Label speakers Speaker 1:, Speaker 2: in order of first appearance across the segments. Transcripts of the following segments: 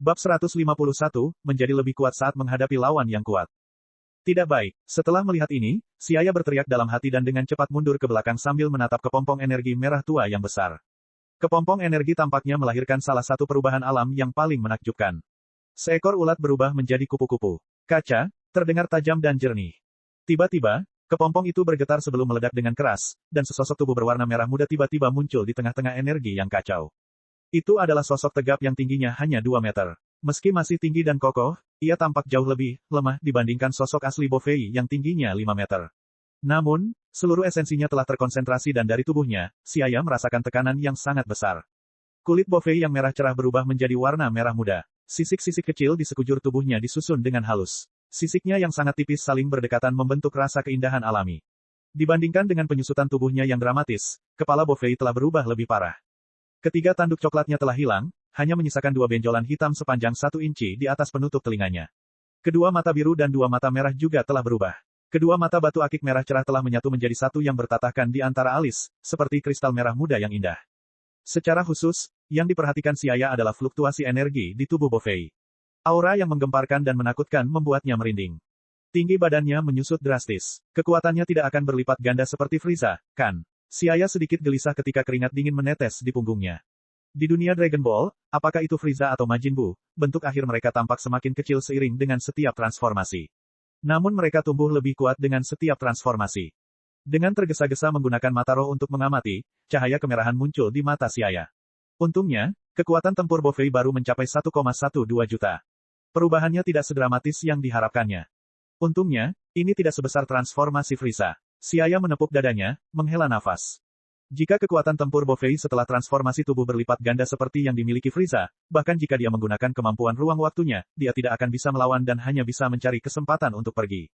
Speaker 1: Bab 151, menjadi lebih kuat saat menghadapi lawan yang kuat. Tidak baik. Setelah melihat ini, Siaya berteriak dalam hati dan dengan cepat mundur ke belakang sambil menatap kepompong energi merah tua yang besar. Kepompong energi tampaknya melahirkan salah satu perubahan alam yang paling menakjubkan. Seekor ulat berubah menjadi kupu-kupu. Kaca, terdengar tajam dan jernih. Tiba-tiba, kepompong itu bergetar sebelum meledak dengan keras, dan sesosok tubuh berwarna merah muda tiba-tiba muncul di tengah-tengah energi yang kacau. Itu adalah sosok tegap yang tingginya hanya 2 meter. Meski masih tinggi dan kokoh, ia tampak jauh lebih lemah dibandingkan sosok asli Bovei yang tingginya 5 meter. Namun, seluruh esensinya telah terkonsentrasi dan dari tubuhnya, Siaya merasakan tekanan yang sangat besar. Kulit Bovei yang merah cerah berubah menjadi warna merah muda. Sisik-sisik kecil di sekujur tubuhnya disusun dengan halus. Sisiknya yang sangat tipis saling berdekatan membentuk rasa keindahan alami. Dibandingkan dengan penyusutan tubuhnya yang dramatis, kepala Bovei telah berubah lebih parah. Ketiga tanduk coklatnya telah hilang, hanya menyisakan 2 benjolan hitam sepanjang 1 inci di atas penutup telinganya. Kedua mata biru dan 2 mata merah juga telah berubah. Kedua mata batu akik merah cerah telah menyatu menjadi satu yang bertatahkan di antara alis, seperti kristal merah muda yang indah. Secara khusus, yang diperhatikan Siaya adalah fluktuasi energi di tubuh Bovei. Aura yang menggemparkan dan menakutkan membuatnya merinding. Tinggi badannya menyusut drastis. Kekuatannya tidak akan berlipat ganda seperti Frieza, kan? Siaya sedikit gelisah ketika keringat dingin menetes di punggungnya. Di dunia Dragon Ball, apakah itu Frieza atau Majin Buu, bentuk akhir mereka tampak semakin kecil seiring dengan setiap transformasi. Namun mereka tumbuh lebih kuat dengan setiap transformasi. Dengan tergesa-gesa menggunakan mata roh untuk mengamati, cahaya kemerahan muncul di mata Siaya. Untungnya, kekuatan tempur Bovei baru mencapai 1,12 juta. Perubahannya tidak sedramatis yang diharapkannya. Untungnya, ini tidak sebesar transformasi Frieza. Siaya menepuk dadanya, menghela nafas. Jika kekuatan tempur Bovei setelah transformasi tubuh berlipat ganda seperti yang dimiliki Frieza, bahkan jika dia menggunakan kemampuan ruang waktunya, dia tidak akan bisa melawan dan hanya bisa mencari kesempatan untuk pergi.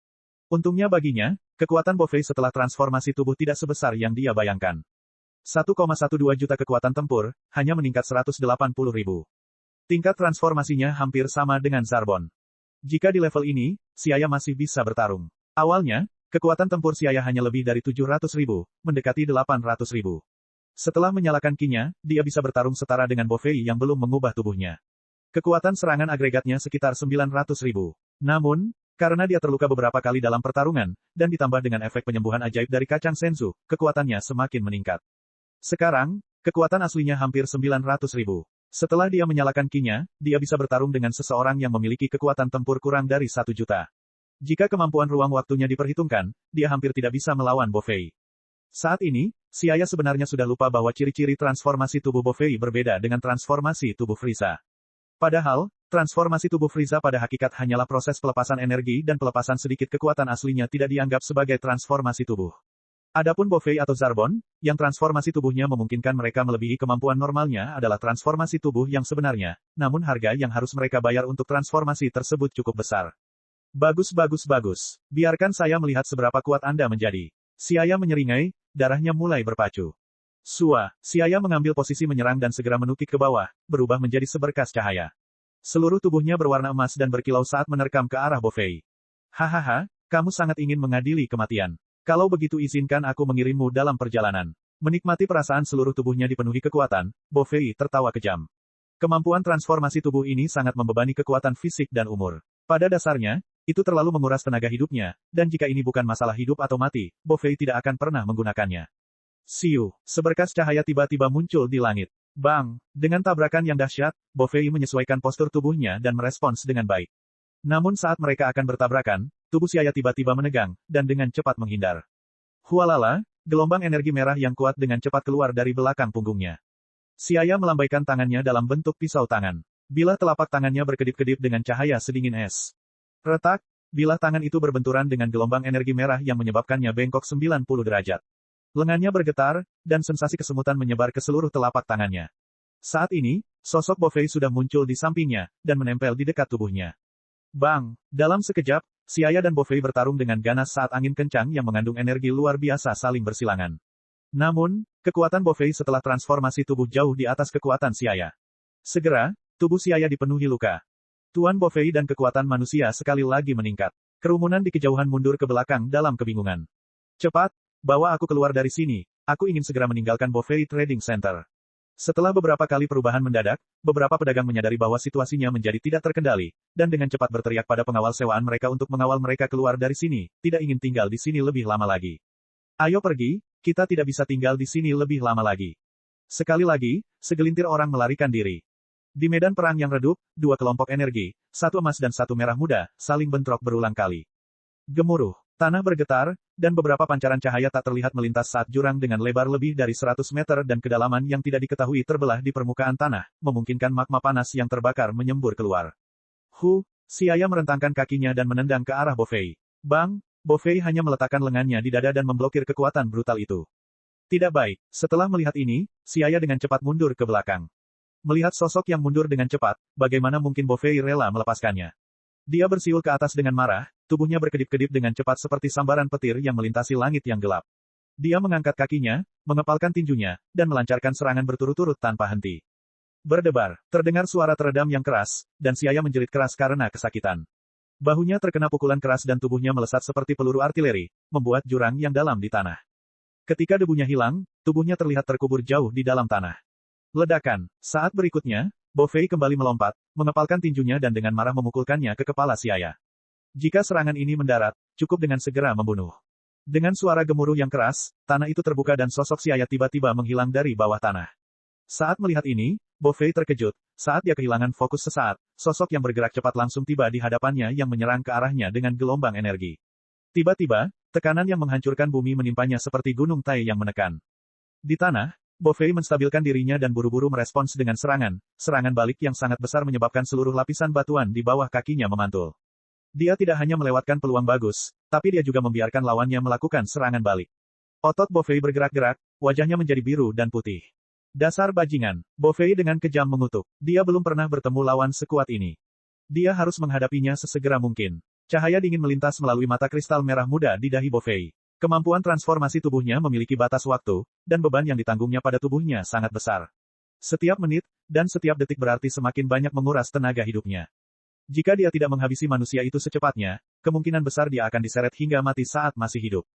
Speaker 1: Untungnya baginya, kekuatan Bovei setelah transformasi tubuh tidak sebesar yang dia bayangkan. 1,12 juta kekuatan tempur, hanya meningkat 180.000. Tingkat transformasinya hampir sama dengan Zarbon. Jika di level ini, Siaya masih bisa bertarung. Awalnya, kekuatan tempur Siaya hanya lebih dari 700.000, mendekati 800.000. Setelah menyalakan Ki-nya, dia bisa bertarung setara dengan Bovei yang belum mengubah tubuhnya. Kekuatan serangan agregatnya sekitar 900.000. Namun, karena dia terluka beberapa kali dalam pertarungan, dan ditambah dengan efek penyembuhan ajaib dari kacang Senzu, kekuatannya semakin meningkat. Sekarang, kekuatan aslinya hampir 900.000. Setelah dia menyalakan Ki-nya, dia bisa bertarung dengan seseorang yang memiliki kekuatan tempur kurang dari 1 juta. Jika kemampuan ruang waktunya diperhitungkan, dia hampir tidak bisa melawan Bovei. Saat ini, Siaya sebenarnya sudah lupa bahwa ciri-ciri transformasi tubuh Bovei berbeda dengan transformasi tubuh Frieza. Padahal, transformasi tubuh Frieza pada hakikat hanyalah proses pelepasan energi dan pelepasan sedikit kekuatan aslinya tidak dianggap sebagai transformasi tubuh. Adapun Bovei atau Zarbon, yang transformasi tubuhnya memungkinkan mereka melebihi kemampuan normalnya adalah transformasi tubuh yang sebenarnya, namun harga yang harus mereka bayar untuk transformasi tersebut cukup besar. Bagus. Biarkan saya melihat seberapa kuat Anda menjadi. Siaya menyeringai, darahnya mulai berpacu. Siaya mengambil posisi menyerang dan segera menukik ke bawah, berubah menjadi seberkas cahaya. Seluruh tubuhnya berwarna emas dan berkilau saat menerkam ke arah Bovei. Hahaha, kamu sangat ingin mengadili kematian. Kalau begitu izinkan aku mengirimmu dalam perjalanan. Menikmati perasaan seluruh tubuhnya dipenuhi kekuatan, Bovei tertawa kejam. Kemampuan transformasi tubuh ini sangat membebani kekuatan fisik dan umur. Pada dasarnya, itu terlalu menguras tenaga hidupnya, dan jika ini bukan masalah hidup atau mati, Bovei tidak akan pernah menggunakannya. Siu, seberkas cahaya tiba-tiba muncul di langit. Bang! Dengan tabrakan yang dahsyat, Bovei menyesuaikan postur tubuhnya dan merespons dengan baik. Namun saat mereka akan bertabrakan, tubuh Siaya tiba-tiba menegang, dan dengan cepat menghindar. Hualala, gelombang energi merah yang kuat dengan cepat keluar dari belakang punggungnya. Siaya melambaikan tangannya dalam bentuk pisau tangan. Bilah telapak tangannya berkedip-kedip dengan cahaya sedingin es. Retak, bilah tangan itu berbenturan dengan gelombang energi merah yang menyebabkannya bengkok 90 derajat. Lengannya bergetar, dan sensasi kesemutan menyebar ke seluruh telapak tangannya. Saat ini, sosok Bovei sudah muncul di sampingnya, dan menempel di dekat tubuhnya. Bang! Dalam sekejap, Siaya dan Bovei bertarung dengan ganas saat angin kencang yang mengandung energi luar biasa saling bersilangan. Namun, kekuatan Bovei setelah transformasi tubuh jauh di atas kekuatan Siaya. Segera, tubuh Siaya dipenuhi luka. Tuan Bovei dan kekuatan manusia sekali lagi meningkat. Kerumunan di kejauhan mundur ke belakang dalam kebingungan. Cepat, bawa aku keluar dari sini. Aku ingin segera meninggalkan Bovei Trading Center. Setelah beberapa kali perubahan mendadak, beberapa pedagang menyadari bahwa situasinya menjadi tidak terkendali, dan dengan cepat berteriak pada pengawal sewaan mereka untuk mengawal mereka keluar dari sini, tidak ingin tinggal di sini lebih lama lagi. Ayo pergi, kita tidak bisa tinggal di sini lebih lama lagi. Sekali lagi, segelintir orang melarikan diri. Di medan perang yang redup, dua kelompok energi, satu emas dan satu merah muda, saling bentrok berulang kali. Gemuruh, tanah bergetar, dan beberapa pancaran cahaya tak terlihat melintas saat jurang dengan lebar lebih dari 100 meter dan kedalaman yang tidak diketahui terbelah di permukaan tanah, memungkinkan magma panas yang terbakar menyembur keluar. Xiaya merentangkan kakinya dan menendang ke arah Bofei. Bang, Bofei hanya meletakkan lengannya di dada dan memblokir kekuatan brutal itu. Tidak baik, setelah melihat ini, Xiaya dengan cepat mundur ke belakang. Melihat sosok yang mundur dengan cepat, bagaimana mungkin Bofei rela melepaskannya? Dia bersiul ke atas dengan marah, tubuhnya berkedip-kedip dengan cepat seperti sambaran petir yang melintasi langit yang gelap. Dia mengangkat kakinya, mengepalkan tinjunya, dan melancarkan serangan berturut-turut tanpa henti. Berdebar, terdengar suara teredam yang keras, dan Xiaya menjerit keras karena kesakitan. Bahunya terkena pukulan keras dan tubuhnya melesat seperti peluru artileri, membuat jurang yang dalam di tanah. Ketika debunya hilang, tubuhnya terlihat terkubur jauh di dalam tanah. Ledakan. Saat berikutnya, Bofei kembali melompat, mengepalkan tinjunya dan dengan marah memukulkannya ke kepala Xiaya. Jika serangan ini mendarat, cukup dengan segera membunuh. Dengan suara gemuruh yang keras, tanah itu terbuka dan sosok Xiaya tiba-tiba menghilang dari bawah tanah. Saat melihat ini, Bofei terkejut. Saat dia kehilangan fokus sesaat, sosok yang bergerak cepat langsung tiba di hadapannya yang menyerang ke arahnya dengan gelombang energi. Tiba-tiba, tekanan yang menghancurkan bumi menimpanya seperti gunung Tai yang menekan. Di tanah, Bofei menstabilkan dirinya dan buru-buru merespons dengan serangan balik yang sangat besar menyebabkan seluruh lapisan batuan di bawah kakinya memantul. Dia tidak hanya melewatkan peluang bagus, tapi dia juga membiarkan lawannya melakukan serangan balik. Otot Bofei bergerak-gerak, wajahnya menjadi biru dan putih. Dasar bajingan, Bofei dengan kejam mengutuk. Dia belum pernah bertemu lawan sekuat ini. Dia harus menghadapinya sesegera mungkin. Cahaya dingin melintas melalui mata kristal merah muda di dahi Bofei. Kemampuan transformasi tubuhnya memiliki batas waktu, dan beban yang ditanggungnya pada tubuhnya sangat besar. Setiap menit, dan setiap detik berarti semakin banyak menguras tenaga hidupnya. Jika dia tidak menghabisi manusia itu secepatnya, kemungkinan besar dia akan diseret hingga mati saat masih hidup.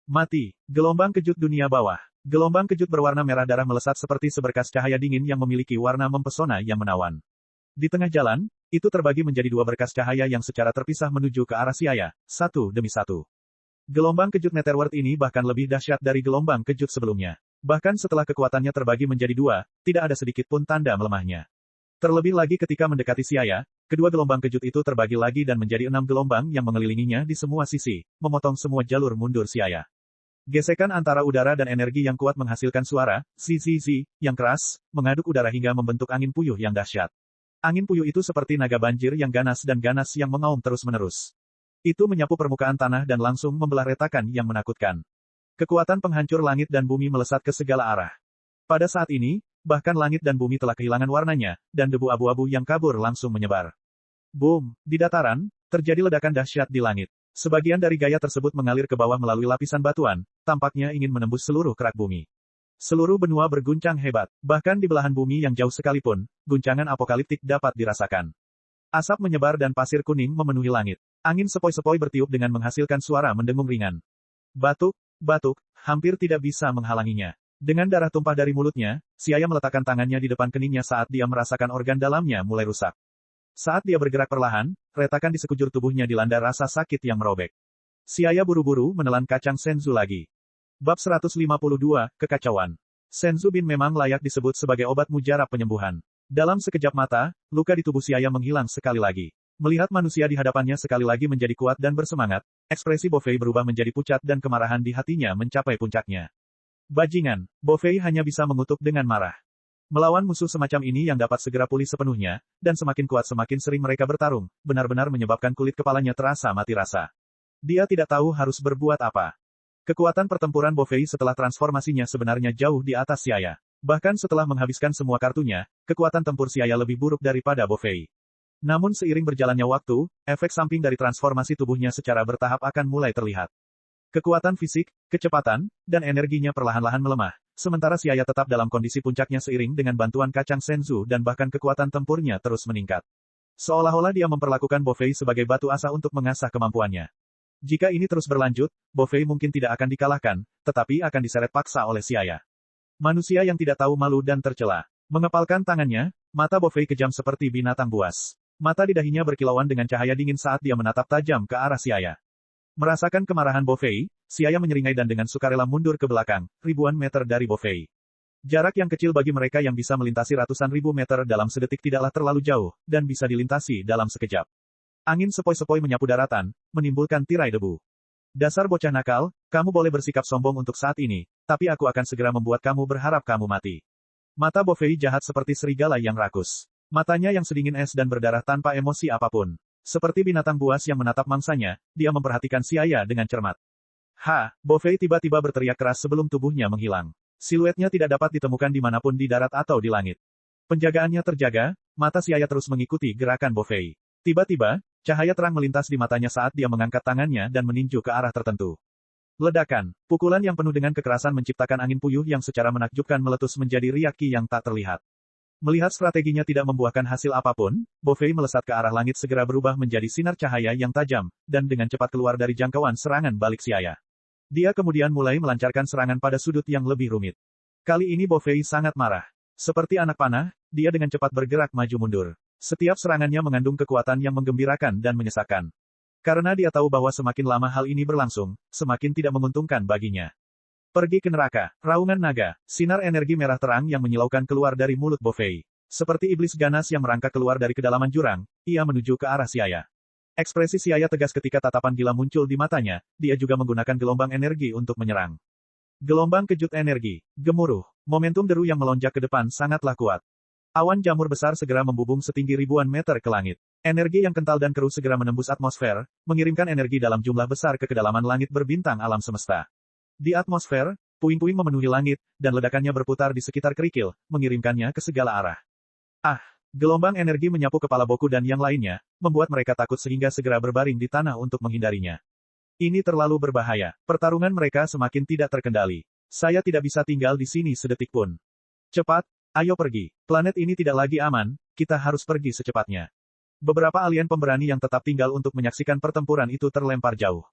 Speaker 1: Mati. Gelombang kejut dunia bawah. Gelombang kejut berwarna merah darah melesat seperti seberkas cahaya dingin yang memiliki warna mempesona yang menawan. Di tengah jalan, itu terbagi menjadi dua berkas cahaya yang secara terpisah menuju ke arah Xiaya, satu demi satu. Gelombang kejut Netherworld ini bahkan lebih dahsyat dari gelombang kejut sebelumnya. Bahkan setelah kekuatannya terbagi menjadi dua, tidak ada sedikit pun tanda melemahnya. Terlebih lagi ketika mendekati Xiaya, kedua gelombang kejut itu terbagi lagi dan menjadi 6 gelombang yang mengelilinginya di semua sisi, memotong semua jalur mundur Xiaya. Gesekan antara udara dan energi yang kuat menghasilkan suara, zi, yang keras, mengaduk udara hingga membentuk angin puyuh yang dahsyat. Angin puyuh itu seperti naga banjir yang ganas dan ganas yang mengaum terus-menerus. Itu menyapu permukaan tanah dan langsung membelah retakan yang menakutkan. Kekuatan penghancur langit dan bumi melesat ke segala arah. Pada saat ini, bahkan langit dan bumi telah kehilangan warnanya, dan debu abu-abu yang kabur langsung menyebar. Boom! Di dataran, terjadi ledakan dahsyat di langit. Sebagian dari gaya tersebut mengalir ke bawah melalui lapisan batuan, tampaknya ingin menembus seluruh kerak bumi. Seluruh benua berguncang hebat, bahkan di belahan bumi yang jauh sekalipun, guncangan apokaliptik dapat dirasakan. Asap menyebar dan pasir kuning memenuhi langit. Angin sepoi-sepoi bertiup dengan menghasilkan suara mendengung ringan. Batuk, hampir tidak bisa menghalanginya. Dengan darah tumpah dari mulutnya, Xiaya meletakkan tangannya di depan keningnya saat dia merasakan organ dalamnya mulai rusak. Saat dia bergerak perlahan, retakan di sekujur tubuhnya dilanda rasa sakit yang merobek. Xiaya buru-buru menelan kacang senzu lagi. Bab 152, Kekacauan. Senzu bin memang layak disebut sebagai obat mujarab penyembuhan. Dalam sekejap mata, luka di tubuh Xiaya menghilang sekali lagi. Melihat manusia di hadapannya sekali lagi menjadi kuat dan bersemangat, ekspresi Bofei berubah menjadi pucat dan kemarahan di hatinya mencapai puncaknya. Bajingan, Bofei hanya bisa mengutuk dengan marah. Melawan musuh semacam ini yang dapat segera pulih sepenuhnya, dan semakin kuat semakin sering mereka bertarung, benar-benar menyebabkan kulit kepalanya terasa mati rasa. Dia tidak tahu harus berbuat apa. Kekuatan pertempuran Bofei setelah transformasinya sebenarnya jauh di atas Xiaya. Bahkan setelah menghabiskan semua kartunya, kekuatan tempur Xiaya lebih buruk daripada Bofei. Namun seiring berjalannya waktu, efek samping dari transformasi tubuhnya secara bertahap akan mulai terlihat. Kekuatan fisik, kecepatan, dan energinya perlahan-lahan melemah, sementara Xiaya tetap dalam kondisi puncaknya seiring dengan bantuan kacang senzu dan bahkan kekuatan tempurnya terus meningkat. Seolah-olah dia memperlakukan Bofei sebagai batu asa untuk mengasah kemampuannya. Jika ini terus berlanjut, Bofei mungkin tidak akan dikalahkan, tetapi akan diseret paksa oleh Xiaya. Manusia yang tidak tahu malu dan tercela. Mengepalkan tangannya, mata Bo Fei kejam seperti binatang buas. Mata di dahinya berkilauan dengan cahaya dingin saat dia menatap tajam ke arah Xiaya. Merasakan kemarahan Bo Fei, Xiaya menyeringai dan dengan sukarela mundur ke belakang, ribuan meter dari Bo Fei. Jarak yang kecil bagi mereka yang bisa melintasi ratusan ribu meter dalam sedetik tidaklah terlalu jauh, dan bisa dilintasi dalam sekejap. Angin sepoi-sepoi menyapu daratan, menimbulkan tirai debu. Dasar bocah nakal, kamu boleh bersikap sombong untuk saat ini, tapi aku akan segera membuat kamu berharap kamu mati. Mata Bo Fei jahat seperti serigala yang rakus. Matanya yang sedingin es dan berdarah tanpa emosi apapun. Seperti binatang buas yang menatap mangsanya, dia memperhatikan Xiaya dengan cermat. Bo Fei tiba-tiba berteriak keras sebelum tubuhnya menghilang. Siluetnya tidak dapat ditemukan dimanapun di darat atau di langit. Penjagaannya terjaga, mata Xiaya terus mengikuti gerakan Bo Fei. Tiba-tiba, cahaya terang melintas di matanya saat dia mengangkat tangannya dan meninju ke arah tertentu. Ledakan, pukulan yang penuh dengan kekerasan menciptakan angin puyuh yang secara menakjubkan meletus menjadi riak Qi yang tak terlihat. Melihat strateginya tidak membuahkan hasil apapun, Bo Fei melesat ke arah langit segera berubah menjadi sinar cahaya yang tajam, dan dengan cepat keluar dari jangkauan serangan balik Xiaya. Dia kemudian mulai melancarkan serangan pada sudut yang lebih rumit. Kali ini Bo Fei sangat marah. Seperti anak panah, dia dengan cepat bergerak maju mundur. Setiap serangannya mengandung kekuatan yang menggembirakan dan menyesakan. Karena dia tahu bahwa semakin lama hal ini berlangsung, semakin tidak menguntungkan baginya. Pergi ke neraka, raungan naga, sinar energi merah terang yang menyilaukan keluar dari mulut Bo Fei. Seperti iblis ganas yang merangkak keluar dari kedalaman jurang, ia menuju ke arah Xiaya. Ekspresi Xiaya tegas ketika tatapan gila muncul di matanya, dia juga menggunakan gelombang energi untuk menyerang. Gelombang kejut energi, gemuruh, momentum deru yang melonjak ke depan sangatlah kuat. Awan jamur besar segera membubung setinggi ribuan meter ke langit. Energi yang kental dan keruh segera menembus atmosfer, mengirimkan energi dalam jumlah besar ke kedalaman langit berbintang alam semesta. Di atmosfer, puing-puing memenuhi langit, dan ledakannya berputar di sekitar kerikil, mengirimkannya ke segala arah. Gelombang energi menyapu kepala Boku dan yang lainnya, membuat mereka takut sehingga segera berbaring di tanah untuk menghindarinya. Ini terlalu berbahaya. Pertarungan mereka semakin tidak terkendali. Saya tidak bisa tinggal di sini sedetik pun. Cepat, ayo pergi. Planet ini tidak lagi aman, kita harus pergi secepatnya. Beberapa alien pemberani yang tetap tinggal untuk menyaksikan pertempuran itu terlempar jauh.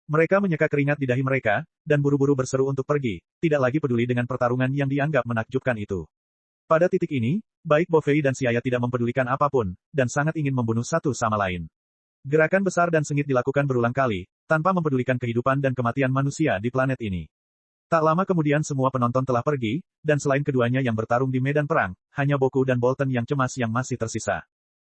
Speaker 1: Mereka menyeka keringat di dahi mereka, dan buru-buru berseru untuk pergi, tidak lagi peduli dengan pertarungan yang dianggap menakjubkan itu. Pada titik ini, baik Bo Fei dan Xiaya tidak mempedulikan apapun, dan sangat ingin membunuh satu sama lain. Gerakan besar dan sengit dilakukan berulang kali, tanpa mempedulikan kehidupan dan kematian manusia di planet ini. Tak lama kemudian semua penonton telah pergi, dan selain keduanya yang bertarung di medan perang, hanya Boku dan Bolton yang cemas yang masih tersisa.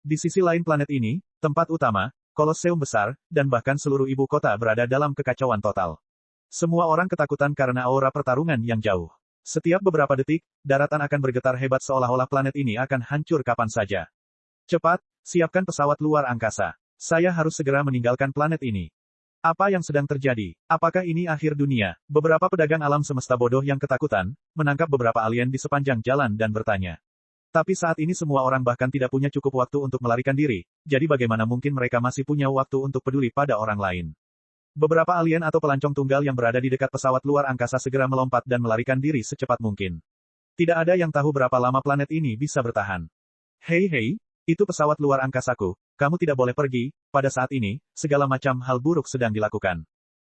Speaker 1: Di sisi lain planet ini, tempat utama, Kolosseum besar, dan bahkan seluruh ibu kota berada dalam kekacauan total. Semua orang ketakutan karena aura pertarungan yang jauh. Setiap beberapa detik, daratan akan bergetar hebat seolah-olah planet ini akan hancur kapan saja. Cepat, siapkan pesawat luar angkasa. Saya harus segera meninggalkan planet ini. Apa yang sedang terjadi? Apakah ini akhir dunia? Beberapa pedagang alam semesta bodoh yang ketakutan, menangkap beberapa alien di sepanjang jalan dan bertanya. Tapi saat ini semua orang bahkan tidak punya cukup waktu untuk melarikan diri, jadi bagaimana mungkin mereka masih punya waktu untuk peduli pada orang lain? Beberapa alien atau pelancong tunggal yang berada di dekat pesawat luar angkasa segera melompat dan melarikan diri secepat mungkin. Tidak ada yang tahu berapa lama planet ini bisa bertahan. Hei, itu pesawat luar angkasaku, kamu tidak boleh pergi, pada saat ini, segala macam hal buruk sedang dilakukan.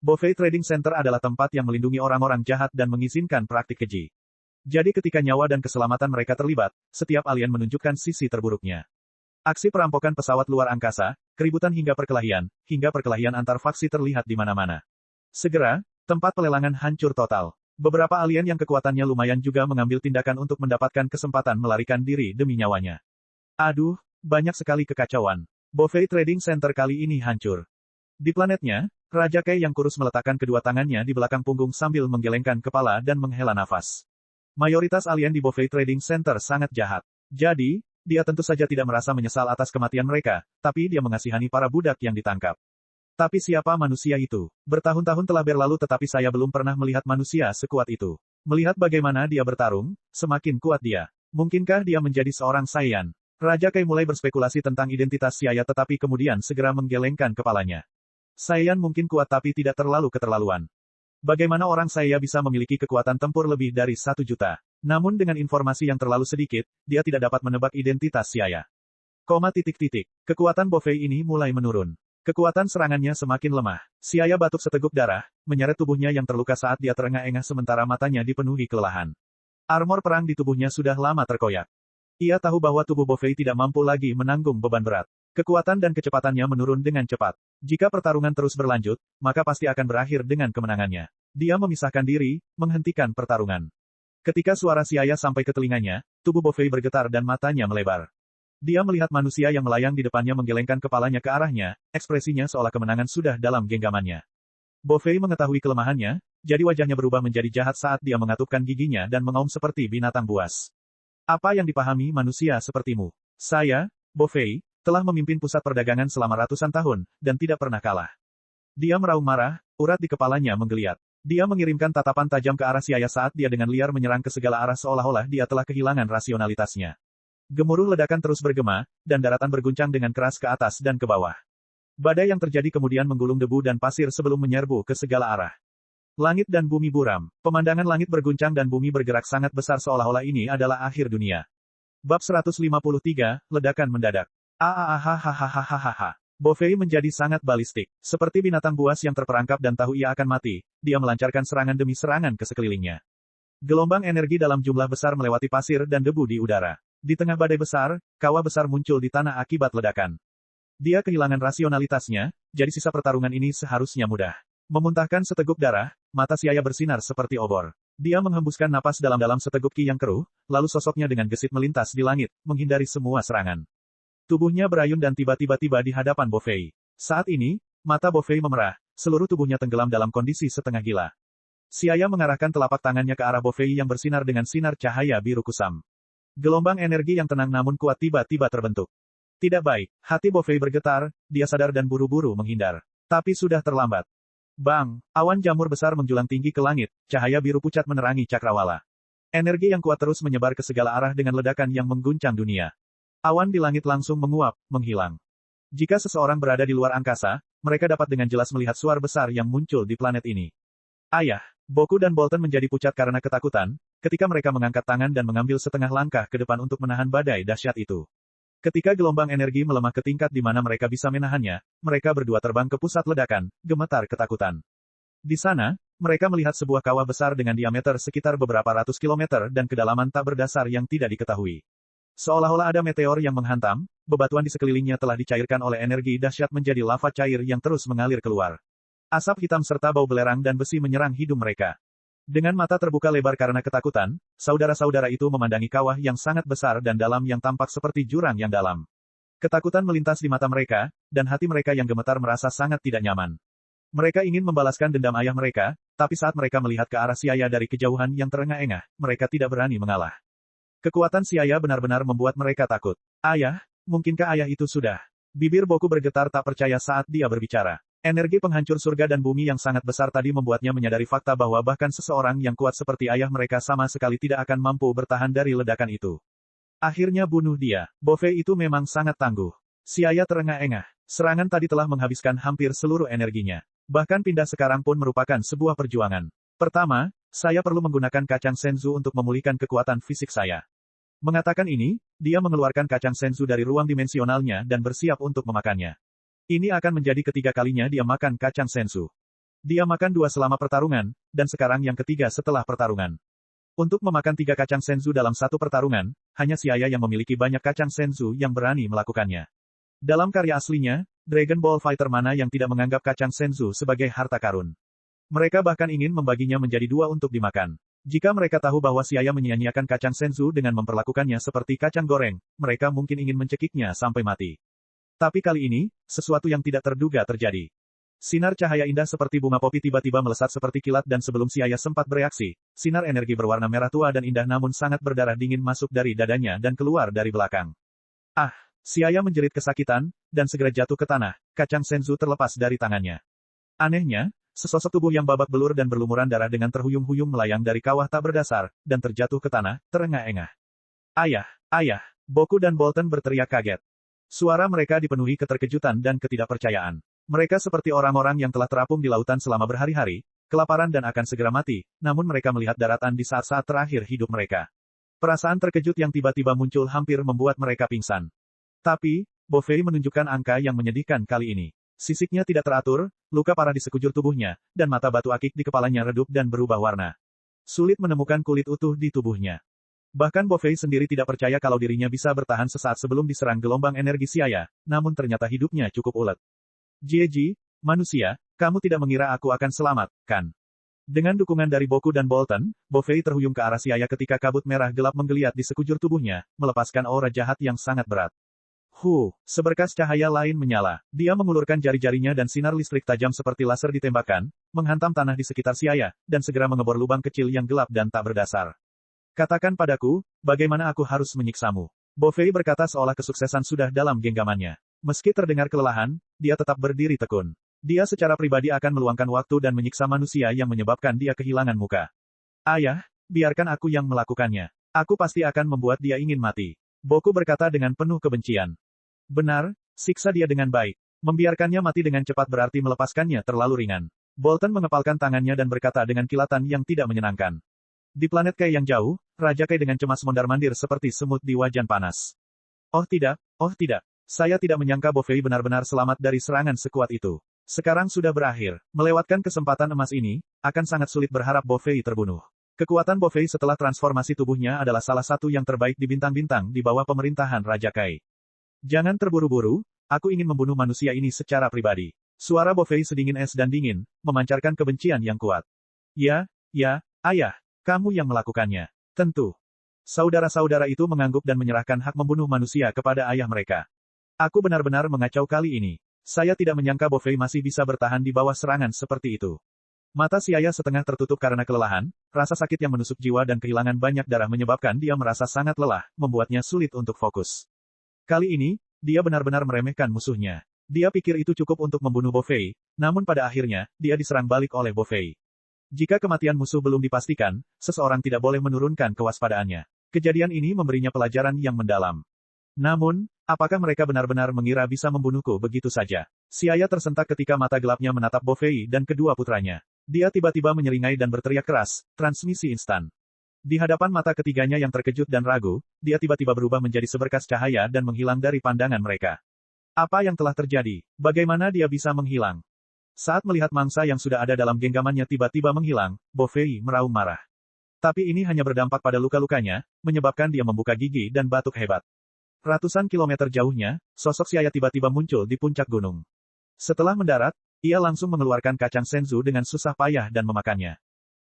Speaker 1: Bo Fei Trading Center adalah tempat yang melindungi orang-orang jahat dan mengizinkan praktik keji. Jadi ketika nyawa dan keselamatan mereka terlibat, setiap alien menunjukkan sisi terburuknya. Aksi perampokan pesawat luar angkasa, keributan hingga perkelahian antar faksi terlihat di mana-mana. Segera, tempat pelelangan hancur total. Beberapa alien yang kekuatannya lumayan juga mengambil tindakan untuk mendapatkan kesempatan melarikan diri demi nyawanya. Aduh, banyak sekali kekacauan. Bo Fei Trading Center kali ini hancur. Di planetnya, Raja Kei yang kurus meletakkan kedua tangannya di belakang punggung sambil menggelengkan kepala dan menghela nafas. Mayoritas alien di Bo Fei Trading Center sangat jahat. Jadi, dia tentu saja tidak merasa menyesal atas kematian mereka, tapi dia mengasihani para budak yang ditangkap. Tapi siapa manusia itu? Bertahun-tahun telah berlalu tetapi saya belum pernah melihat manusia sekuat itu. Melihat bagaimana dia bertarung, semakin kuat dia. Mungkinkah dia menjadi seorang Saiyan? Raja Kei mulai berspekulasi tentang identitas Xiaya tetapi kemudian segera menggelengkan kepalanya. Saiyan mungkin kuat tapi tidak terlalu keterlaluan. Bagaimana orang Xiaya bisa memiliki kekuatan tempur lebih dari 1 juta? Namun dengan informasi yang terlalu sedikit, dia tidak dapat menebak identitas Xiaya. Kekuatan Bo Fei ini mulai menurun. Kekuatan serangannya semakin lemah. Xiaya batuk seteguk darah, menyeret tubuhnya yang terluka saat dia terengah-engah sementara matanya dipenuhi kelelahan. Armor perang di tubuhnya sudah lama terkoyak. Ia tahu bahwa tubuh Bo Fei tidak mampu lagi menanggung beban berat. Kekuatan dan kecepatannya menurun dengan cepat. Jika pertarungan terus berlanjut, maka pasti akan berakhir dengan kemenangannya. Dia memisahkan diri, menghentikan pertarungan. Ketika suara Siaya sampai ke telinganya, tubuh Bo Fei bergetar dan matanya melebar. Dia melihat manusia yang melayang di depannya menggelengkan kepalanya ke arahnya, ekspresinya seolah kemenangan sudah dalam genggamannya. Bo Fei mengetahui kelemahannya, jadi wajahnya berubah menjadi jahat saat dia mengatupkan giginya dan mengaum seperti binatang buas. Apa yang dipahami manusia sepertimu? Saya, Bo Fei, telah memimpin pusat perdagangan selama ratusan tahun, dan tidak pernah kalah. Dia meraung marah, urat di kepalanya menggeliat. Dia mengirimkan tatapan tajam ke arah Siaya saat dia dengan liar menyerang ke segala arah seolah-olah dia telah kehilangan rasionalitasnya. Gemuruh ledakan terus bergema, dan daratan berguncang dengan keras ke atas dan ke bawah. Badai yang terjadi kemudian menggulung debu dan pasir sebelum menyerbu ke segala arah. Langit dan bumi buram. Pemandangan langit berguncang dan bumi bergerak sangat besar seolah-olah ini adalah akhir dunia. Bab 153, Ledakan Mendadak. Hahaha. Bo Fei menjadi sangat balistik. Seperti binatang buas yang terperangkap dan tahu ia akan mati, dia melancarkan serangan demi serangan ke sekelilingnya. Gelombang energi dalam jumlah besar melewati pasir dan debu di udara. Di tengah badai besar, kawah besar muncul di tanah akibat ledakan. Dia kehilangan rasionalitasnya, jadi sisa pertarungan ini seharusnya mudah. Memuntahkan seteguk darah, mata Siaya bersinar seperti obor. Dia menghembuskan napas dalam-dalam seteguk ki yang keruh, lalu sosoknya dengan gesit melintas di langit, menghindari semua serangan. Tubuhnya berayun dan tiba-tiba tiba di hadapan Bo Fei. Saat ini, mata Bo Fei memerah, seluruh tubuhnya tenggelam dalam kondisi setengah gila. Siaya mengarahkan telapak tangannya ke arah Bo Fei yang bersinar dengan sinar cahaya biru kusam. Gelombang energi yang tenang namun kuat tiba-tiba terbentuk. Tidak baik, hati Bo Fei bergetar, dia sadar dan buru-buru menghindar. Tapi sudah terlambat. Bang, awan jamur besar menjulang tinggi ke langit, cahaya biru pucat menerangi cakrawala. Energi yang kuat terus menyebar ke segala arah dengan ledakan yang mengguncang dunia. Awan di langit langsung menguap, menghilang. Jika seseorang berada di luar angkasa, mereka dapat dengan jelas melihat suar besar yang muncul di planet ini. Ayah, Boku dan Bolton menjadi pucat karena ketakutan, ketika mereka mengangkat tangan dan mengambil setengah langkah ke depan untuk menahan badai dahsyat itu. Ketika gelombang energi melemah ke tingkat di mana mereka bisa menahannya, mereka berdua terbang ke pusat ledakan, gemetar ketakutan. Di sana, mereka melihat sebuah kawah besar dengan diameter sekitar beberapa ratus kilometer dan kedalaman tak berdasar yang tidak diketahui. Seolah-olah ada meteor yang menghantam, bebatuan di sekelilingnya telah dicairkan oleh energi dahsyat menjadi lava cair yang terus mengalir keluar. Asap hitam serta bau belerang dan besi menyerang hidung mereka. Dengan mata terbuka lebar karena ketakutan, saudara-saudara itu memandangi kawah yang sangat besar dan dalam yang tampak seperti jurang yang dalam. Ketakutan melintas di mata mereka, dan hati mereka yang gemetar merasa sangat tidak nyaman. Mereka ingin membalaskan dendam ayah mereka, tapi saat mereka melihat ke arah Siaya dari kejauhan yang terengah-engah, mereka tidak berani mengalah. Kekuatan Siaya benar-benar membuat mereka takut. Ayah, mungkinkah ayah itu sudah? Bibir Boku bergetar tak percaya saat dia berbicara. Energi penghancur surga dan bumi yang sangat besar tadi membuatnya menyadari fakta bahwa bahkan seseorang yang kuat seperti ayah mereka sama sekali tidak akan mampu bertahan dari ledakan itu. Akhirnya bunuh dia. Bo Fei itu memang sangat tangguh. Siaya terengah-engah. Serangan tadi telah menghabiskan hampir seluruh energinya. Bahkan pindah sekarang pun merupakan sebuah perjuangan. Pertama, saya perlu menggunakan kacang senzu untuk memulihkan kekuatan fisik saya. Mengatakan ini, dia mengeluarkan kacang senzu dari ruang dimensionalnya dan bersiap untuk memakannya. Ini akan menjadi ketiga kalinya dia makan kacang senzu. Dia makan 2 selama pertarungan, dan sekarang yang ketiga setelah pertarungan. Untuk memakan 3 kacang senzu dalam satu pertarungan, hanya Siaya yang memiliki banyak kacang senzu yang berani melakukannya. Dalam karya aslinya, Dragon Ball Fighter mana yang tidak menganggap kacang senzu sebagai harta karun. Mereka bahkan ingin membaginya menjadi 2 untuk dimakan. Jika mereka tahu bahwa Siaya menyia-nyiakan kacang senzu dengan memperlakukannya seperti kacang goreng, mereka mungkin ingin mencekiknya sampai mati. Tapi kali ini, sesuatu yang tidak terduga terjadi. Sinar cahaya indah seperti bunga popi tiba-tiba melesat seperti kilat dan sebelum Siaya sempat bereaksi, sinar energi berwarna merah tua dan indah namun sangat berdarah dingin masuk dari dadanya dan keluar dari belakang. Ah! Siaya menjerit kesakitan, dan segera jatuh ke tanah, kacang senzu terlepas dari tangannya. Anehnya, sesosok tubuh yang babak belur dan berlumuran darah dengan terhuyung-huyung melayang dari kawah tak berdasar, dan terjatuh ke tanah, terengah-engah. Ayah! Ayah! Boku dan Bolton berteriak kaget. Suara mereka dipenuhi keterkejutan dan ketidakpercayaan. Mereka seperti orang-orang yang telah terapung di lautan selama berhari-hari, kelaparan dan akan segera mati, namun mereka melihat daratan di saat-saat terakhir hidup mereka. Perasaan terkejut yang tiba-tiba muncul hampir membuat mereka pingsan. Tapi, Bo Fei menunjukkan angka yang menyedihkan kali ini. Sisiknya tidak teratur, luka parah di sekujur tubuhnya, dan mata batu akik di kepalanya redup dan berubah warna. Sulit menemukan kulit utuh di tubuhnya. Bahkan Bo Fei sendiri tidak percaya kalau dirinya bisa bertahan sesaat sebelum diserang gelombang energi Siaya, namun ternyata hidupnya cukup ulet. Jieji, manusia, kamu tidak mengira aku akan selamat, kan? Dengan dukungan dari Boku dan Bolton, Bo Fei terhuyung ke arah Siaya ketika kabut merah gelap menggeliat di sekujur tubuhnya, melepaskan aura jahat yang sangat berat. Seberkas cahaya lain menyala. Dia mengulurkan jari-jarinya dan sinar listrik tajam seperti laser ditembakkan, menghantam tanah di sekitar Siaya, dan segera mengebor lubang kecil yang gelap dan tak berdasar. Katakan padaku, bagaimana aku harus menyiksamu? Bo Fei berkata seolah kesuksesan sudah dalam genggamannya. Meski terdengar kelelahan, dia tetap berdiri tekun. Dia secara pribadi akan meluangkan waktu dan menyiksa manusia yang menyebabkan dia kehilangan muka. Ayah, biarkan aku yang melakukannya. Aku pasti akan membuat dia ingin mati. Boku berkata dengan penuh kebencian. Benar, siksa dia dengan baik. Membiarkannya mati dengan cepat berarti melepaskannya terlalu ringan. Bolton mengepalkan tangannya dan berkata dengan kilatan yang tidak menyenangkan. Di planet Kai yang jauh, Raja Kai dengan cemas mondar-mandir seperti semut di wajan panas. Oh tidak, saya tidak menyangka Bo Fei benar-benar selamat dari serangan sekuat itu. Sekarang sudah berakhir. Melewatkan kesempatan emas ini, akan sangat sulit berharap Bo Fei terbunuh. Kekuatan Bo Fei setelah transformasi tubuhnya adalah salah satu yang terbaik di bintang-bintang di bawah pemerintahan Raja Kai. Jangan terburu-buru, aku ingin membunuh manusia ini secara pribadi. Suara Bo Fei sedingin es dan dingin, memancarkan kebencian yang kuat. Ya, ayah, kamu yang melakukannya. Tentu. Saudara-saudara itu mengangguk dan menyerahkan hak membunuh manusia kepada ayah mereka. Aku benar-benar mengacau kali ini. Saya tidak menyangka Bo Fei masih bisa bertahan di bawah serangan seperti itu. Mata Siaya setengah tertutup karena kelelahan, rasa sakit yang menusuk jiwa dan kehilangan banyak darah menyebabkan dia merasa sangat lelah, membuatnya sulit untuk fokus. Kali ini, dia benar-benar meremehkan musuhnya. Dia pikir itu cukup untuk membunuh Bo Fei, namun pada akhirnya, dia diserang balik oleh Bo Fei. Jika kematian musuh belum dipastikan, seseorang tidak boleh menurunkan kewaspadaannya. Kejadian ini memberinya pelajaran yang mendalam. Namun, apakah mereka benar-benar mengira bisa membunuhku begitu saja? Siaya tersentak ketika mata gelapnya menatap Bo Fei dan kedua putranya. Dia tiba-tiba menyeringai dan berteriak keras, transmisi instan. Di hadapan mata ketiganya yang terkejut dan ragu, dia tiba-tiba berubah menjadi seberkas cahaya dan menghilang dari pandangan mereka. Apa yang telah terjadi? Bagaimana dia bisa menghilang? Saat melihat mangsa yang sudah ada dalam genggamannya tiba-tiba menghilang, Bo Fei meraung marah. Tapi ini hanya berdampak pada luka-lukanya, menyebabkan dia membuka gigi dan batuk hebat. Ratusan kilometer jauhnya, sosok Siaya tiba-tiba muncul di puncak gunung. Setelah mendarat, ia langsung mengeluarkan kacang senzu dengan susah payah dan memakannya.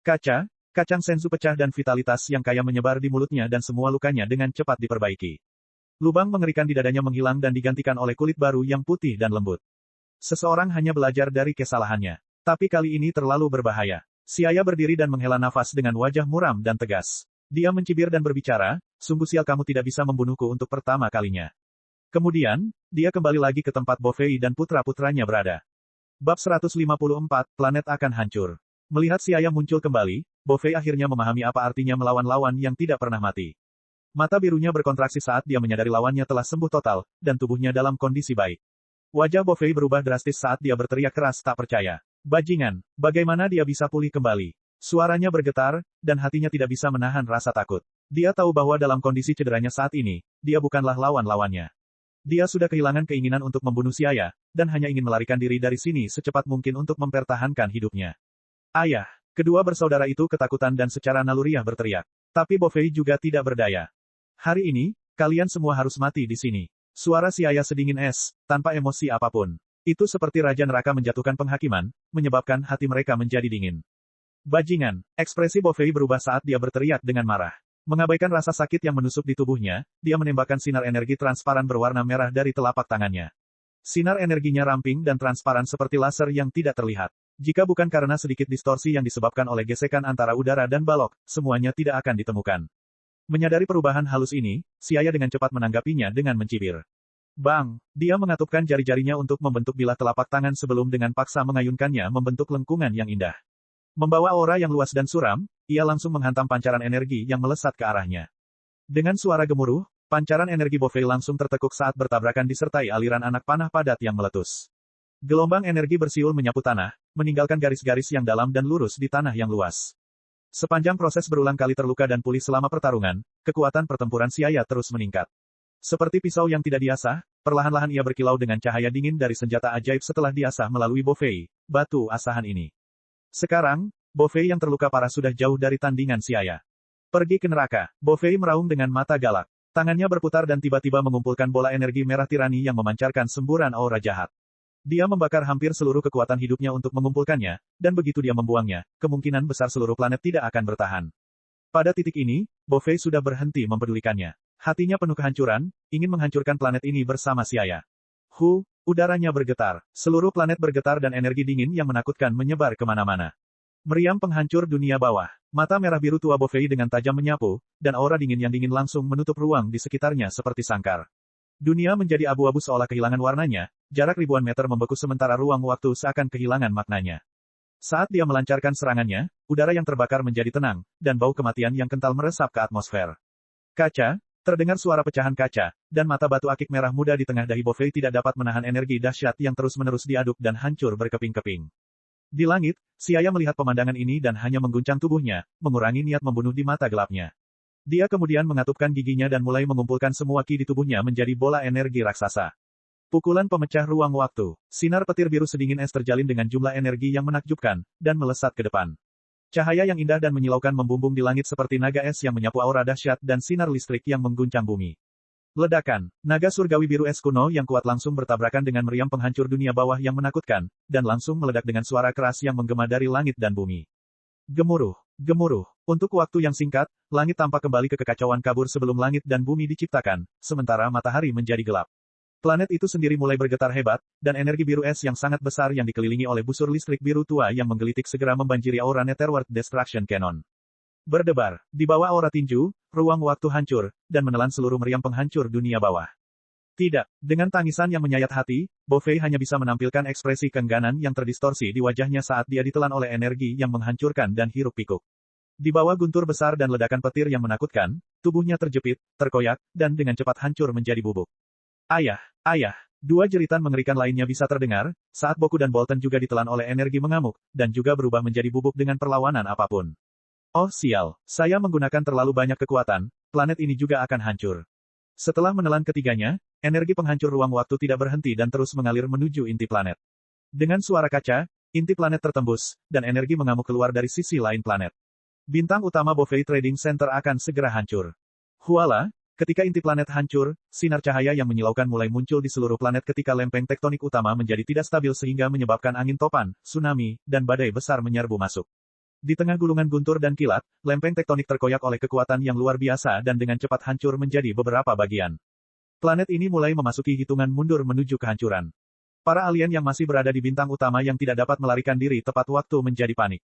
Speaker 1: Kacang senzu pecah dan vitalitas yang kaya menyebar di mulutnya dan semua lukanya dengan cepat diperbaiki. Lubang mengerikan di dadanya menghilang dan digantikan oleh kulit baru yang putih dan lembut. Seseorang hanya belajar dari kesalahannya. Tapi kali ini terlalu berbahaya. Siaya berdiri dan menghela nafas dengan wajah muram dan tegas. Dia mencibir dan berbicara, sungguh sial kamu tidak bisa membunuhku untuk pertama kalinya. Kemudian, dia kembali lagi ke tempat Bo Fei dan putra-putranya berada. Bab 154, planet akan hancur. Melihat Siaya muncul kembali, Bo Fei akhirnya memahami apa artinya melawan lawan yang tidak pernah mati. Mata birunya berkontraksi saat dia menyadari lawannya telah sembuh total, dan tubuhnya dalam kondisi baik. Wajah Bo Fei berubah drastis saat dia berteriak keras tak percaya. Bajingan, bagaimana dia bisa pulih kembali? Suaranya bergetar, dan hatinya tidak bisa menahan rasa takut. Dia tahu bahwa dalam kondisi cederanya saat ini, dia bukanlah lawan-lawannya. Dia sudah kehilangan keinginan untuk membunuh Siaya, dan hanya ingin melarikan diri dari sini secepat mungkin untuk mempertahankan hidupnya. Ayah, kedua bersaudara itu ketakutan dan secara naluriah berteriak. Tapi Bo Fei juga tidak berdaya. Hari ini, kalian semua harus mati di sini. Suara Siaya sedingin es, tanpa emosi apapun. Itu seperti Raja Neraka menjatuhkan penghakiman, menyebabkan hati mereka menjadi dingin. Bajingan, ekspresi Bo Fei berubah saat dia berteriak dengan marah. Mengabaikan rasa sakit yang menusuk di tubuhnya, dia menembakkan sinar energi transparan berwarna merah dari telapak tangannya. Sinar energinya ramping dan transparan seperti laser yang tidak terlihat. Jika bukan karena sedikit distorsi yang disebabkan oleh gesekan antara udara dan balok, semuanya tidak akan ditemukan. Menyadari perubahan halus ini, Siaya dengan cepat menanggapinya dengan mencibir. Bang, dia mengatupkan jari-jarinya untuk membentuk bilah telapak tangan sebelum dengan paksa mengayunkannya membentuk lengkungan yang indah. Membawa aura yang luas dan suram, ia langsung menghantam pancaran energi yang melesat ke arahnya. Dengan suara gemuruh, pancaran energi Bo Fei langsung tertekuk saat bertabrakan disertai aliran anak panah padat yang meletus. Gelombang energi bersiul menyapu tanah, meninggalkan garis-garis yang dalam dan lurus di tanah yang luas. Sepanjang proses berulang kali terluka dan pulih selama pertarungan, kekuatan pertempuran Siaya terus meningkat. Seperti pisau yang tidak diasah, perlahan-lahan ia berkilau dengan cahaya dingin dari senjata ajaib setelah diasah melalui Bo Fei, batu asahan ini. Sekarang, Bovei yang terluka parah sudah jauh dari tandingan Siaya. Pergi ke neraka. Bovei meraung dengan mata galak. Tangannya berputar dan tiba-tiba mengumpulkan bola energi merah tirani yang memancarkan semburan aura jahat. Dia membakar hampir seluruh kekuatan hidupnya untuk mengumpulkannya, dan begitu dia membuangnya, kemungkinan besar seluruh planet tidak akan bertahan. Pada titik ini, Bovei sudah berhenti mempedulikannya. Hatinya penuh kehancuran, ingin menghancurkan planet ini bersama Siaya. Udaranya bergetar. Seluruh planet bergetar dan energi dingin yang menakutkan menyebar kemana-mana. Meriam penghancur dunia bawah. Mata merah biru tua Bovei dengan tajam menyapu, dan aura dingin yang dingin langsung menutup ruang di sekitarnya seperti sangkar. Dunia menjadi abu-abu seolah kehilangan warnanya, jarak ribuan meter membeku sementara ruang waktu seakan kehilangan maknanya. Saat dia melancarkan serangannya, udara yang terbakar menjadi tenang, dan bau kematian yang kental meresap ke atmosfer. Kaca, terdengar suara pecahan kaca, dan mata batu akik merah muda di tengah dahi Bovei tidak dapat menahan energi dahsyat yang terus-menerus diaduk dan hancur berkeping-keping. Di langit, Siaya melihat pemandangan ini dan hanya mengguncang tubuhnya, mengurangi niat membunuh di mata gelapnya. Dia kemudian mengatupkan giginya dan mulai mengumpulkan semua ki di tubuhnya menjadi bola energi raksasa. Pukulan pemecah ruang waktu. Sinar petir biru sedingin es terjalin dengan jumlah energi yang menakjubkan, dan melesat ke depan. Cahaya yang indah dan menyilaukan membumbung di langit seperti naga es yang menyapu aura dahsyat dan sinar listrik yang mengguncang bumi. Ledakan. Naga surgawi biru es kuno yang kuat langsung bertabrakan dengan meriam penghancur dunia bawah yang menakutkan, dan langsung meledak dengan suara keras yang menggema dari langit dan bumi. Gemuruh. Gemuruh. Untuk waktu yang singkat, langit tampak kembali ke kekacauan kabur sebelum langit dan bumi diciptakan, sementara matahari menjadi gelap. Planet itu sendiri mulai bergetar hebat, dan energi biru es yang sangat besar yang dikelilingi oleh busur listrik biru tua yang menggelitik segera membanjiri aura Netherworld Destruction Cannon. Berdebar, di bawah aura tinju, ruang waktu hancur, dan menelan seluruh meriam penghancur dunia bawah. Tidak, dengan tangisan yang menyayat hati, Bovei hanya bisa menampilkan ekspresi keengganan yang terdistorsi di wajahnya saat dia ditelan oleh energi yang menghancurkan dan hiruk-pikuk. Di bawah guntur besar dan ledakan petir yang menakutkan, tubuhnya terjepit, terkoyak, dan dengan cepat hancur menjadi bubuk. Ayah, ayah, dua jeritan mengerikan lainnya bisa terdengar, saat Boku dan Bolton juga ditelan oleh energi mengamuk, dan juga berubah menjadi bubuk dengan perlawanan apapun. Oh sial, saya menggunakan terlalu banyak kekuatan, planet ini juga akan hancur. Setelah menelan ketiganya, energi penghancur ruang waktu tidak berhenti dan terus mengalir menuju inti planet. Dengan suara kaca, inti planet tertembus, dan energi mengamuk keluar dari sisi lain planet. Bintang utama Bovei Trading Center akan segera hancur. Huala, ketika inti planet hancur, sinar cahaya yang menyilaukan mulai muncul di seluruh planet ketika lempeng tektonik utama menjadi tidak stabil sehingga menyebabkan angin topan, tsunami, dan badai besar menyerbu masuk. Di tengah gulungan guntur dan kilat, lempeng tektonik terkoyak oleh kekuatan yang luar biasa dan dengan cepat hancur menjadi beberapa bagian. Planet ini mulai memasuki hitungan mundur menuju kehancuran. Para alien yang masih berada di bintang utama yang tidak dapat melarikan diri tepat waktu menjadi panik.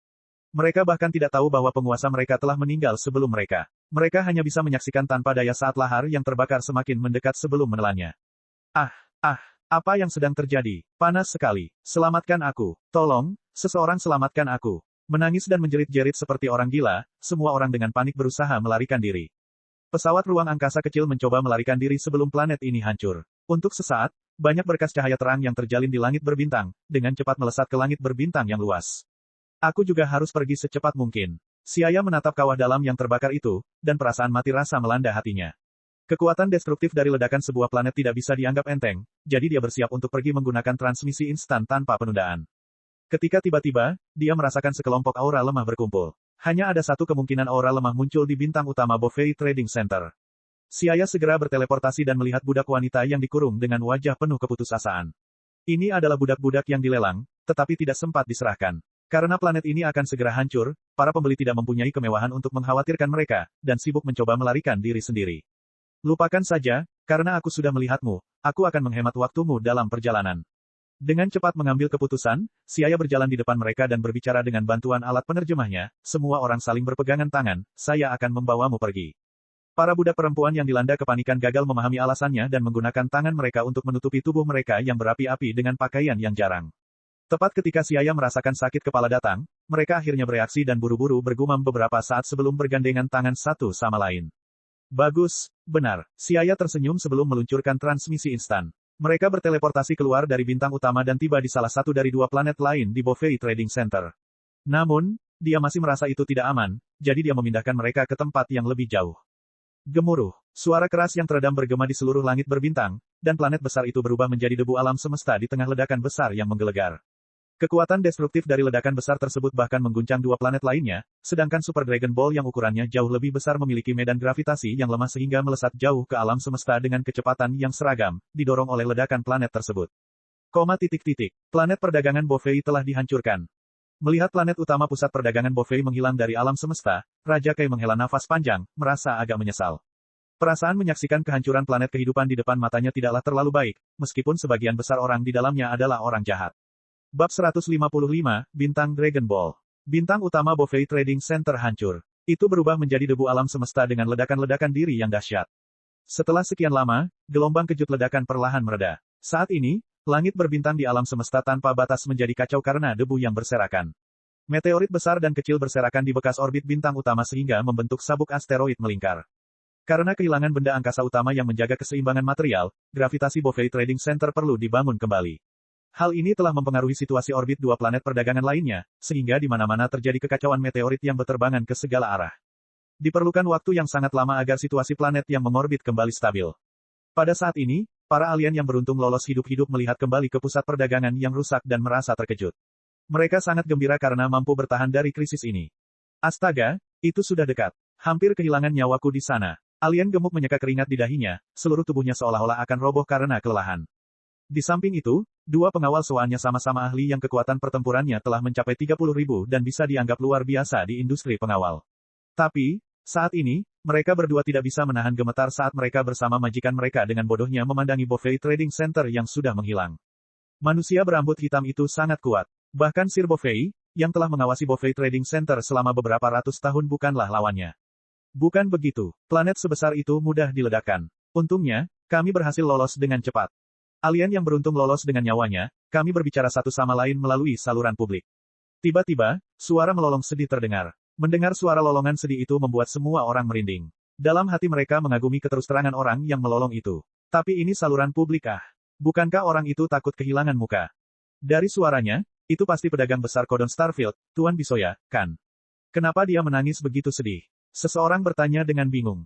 Speaker 1: Mereka bahkan tidak tahu bahwa penguasa mereka telah meninggal sebelum mereka. Mereka hanya bisa menyaksikan tanpa daya saat lahar yang terbakar semakin mendekat sebelum menelannya. Apa yang sedang terjadi? Panas sekali. Selamatkan aku. Tolong, seseorang selamatkan aku. Menangis dan menjerit-jerit seperti orang gila, semua orang dengan panik berusaha melarikan diri. Pesawat ruang angkasa kecil mencoba melarikan diri sebelum planet ini hancur. Untuk sesaat, banyak berkas cahaya terang yang terjalin di langit berbintang, dengan cepat melesat ke langit berbintang yang luas. Aku juga harus pergi secepat mungkin. Siaya menatap kawah dalam yang terbakar itu, dan perasaan mati rasa melanda hatinya. Kekuatan destruktif dari ledakan sebuah planet tidak bisa dianggap enteng, jadi dia bersiap untuk pergi menggunakan transmisi instan tanpa penundaan. Ketika tiba-tiba, dia merasakan sekelompok aura lemah berkumpul. Hanya ada satu kemungkinan aura lemah muncul di bintang utama Bovei Trading Center. Siaya segera berteleportasi dan melihat budak wanita yang dikurung dengan wajah penuh keputusasaan. Ini adalah budak-budak yang dilelang, tetapi tidak sempat diserahkan. Karena planet ini akan segera hancur, para pembeli tidak mempunyai kemewahan untuk mengkhawatirkan mereka, dan sibuk mencoba melarikan diri sendiri. Lupakan saja, karena aku sudah melihatmu, aku akan menghemat waktumu dalam perjalanan. Dengan cepat mengambil keputusan, Siaya berjalan di depan mereka dan berbicara dengan bantuan alat penerjemahnya, semua orang saling berpegangan tangan, saya akan membawamu pergi. Para budak perempuan yang dilanda kepanikan gagal memahami alasannya dan menggunakan tangan mereka untuk menutupi tubuh mereka yang berapi-api dengan pakaian yang jarang. Tepat ketika Siaya merasakan sakit kepala datang, mereka akhirnya bereaksi dan buru-buru bergumam beberapa saat sebelum bergandengan tangan satu sama lain. Bagus, benar. Siaya tersenyum sebelum meluncurkan transmisi instan. Mereka berteleportasi keluar dari bintang utama dan tiba di salah satu dari dua planet lain di Bovei Trading Center. Namun, dia masih merasa itu tidak aman, jadi dia memindahkan mereka ke tempat yang lebih jauh. Gemuruh. Suara keras yang teredam bergema di seluruh langit berbintang, dan planet besar itu berubah menjadi debu alam semesta di tengah ledakan besar yang menggelegar. Kekuatan destruktif dari ledakan besar tersebut bahkan mengguncang dua planet lainnya, sedangkan Super Dragon Ball yang ukurannya jauh lebih besar memiliki medan gravitasi yang lemah sehingga melesat jauh ke alam semesta dengan kecepatan yang seragam, didorong oleh ledakan planet tersebut. Planet perdagangan Bovei telah dihancurkan. Melihat planet utama pusat perdagangan Bovei menghilang dari alam semesta, Raja Kai menghela nafas panjang, merasa agak menyesal. Perasaan menyaksikan kehancuran planet kehidupan di depan matanya tidaklah terlalu baik, meskipun sebagian besar orang di dalamnya adalah orang jahat. Bab 155, Bintang Dragon Ball. Bintang utama Bovei Trading Center hancur. Itu berubah menjadi debu alam semesta dengan ledakan-ledakan diri yang dahsyat. Setelah sekian lama, gelombang kejut ledakan perlahan mereda. Saat ini, langit berbintang di alam semesta tanpa batas menjadi kacau karena debu yang berserakan. Meteorit besar dan kecil berserakan di bekas orbit bintang utama sehingga membentuk sabuk asteroid melingkar. Karena kehilangan benda angkasa utama yang menjaga keseimbangan material, gravitasi Bovei Trading Center perlu dibangun kembali. Hal ini telah mempengaruhi situasi orbit dua planet perdagangan lainnya, sehingga di mana-mana terjadi kekacauan meteorit yang berterbangan ke segala arah. Diperlukan waktu yang sangat lama agar situasi planet yang mengorbit kembali stabil. Pada saat ini, para alien yang beruntung lolos hidup-hidup melihat kembali ke pusat perdagangan yang rusak dan merasa terkejut. Mereka sangat gembira karena mampu bertahan dari krisis ini. Astaga, itu sudah dekat. Hampir kehilangan nyawaku di sana. Alien gemuk menyeka keringat di dahinya, seluruh tubuhnya seolah-olah akan roboh karena kelelahan. Di samping itu, dua pengawal sewaannya sama-sama ahli yang kekuatan pertempurannya telah mencapai 30.000 dan bisa dianggap luar biasa di industri pengawal. Tapi, saat ini, mereka berdua tidak bisa menahan gemetar saat mereka bersama majikan mereka dengan bodohnya memandangi Bovei Trading Center yang sudah menghilang. Manusia berambut hitam itu sangat kuat. Bahkan Sir Bovei, yang telah mengawasi Bovei Trading Center selama beberapa ratus tahun bukanlah lawannya. Bukan begitu, planet sebesar itu mudah diledakkan. Untungnya, kami berhasil lolos dengan cepat. Alien yang beruntung lolos dengan nyawanya, kami berbicara satu sama lain melalui saluran publik. Tiba-tiba, suara melolong sedih terdengar. Mendengar suara lolongan sedih itu membuat semua orang merinding. Dalam hati mereka mengagumi keterus-terangan orang yang melolong itu. Tapi ini saluran publik ah. Bukankah orang itu takut kehilangan muka? Dari suaranya, itu pasti pedagang besar kodon Starfield, Tuan Bisoya, kan? Kenapa dia menangis begitu sedih? Seseorang bertanya dengan bingung.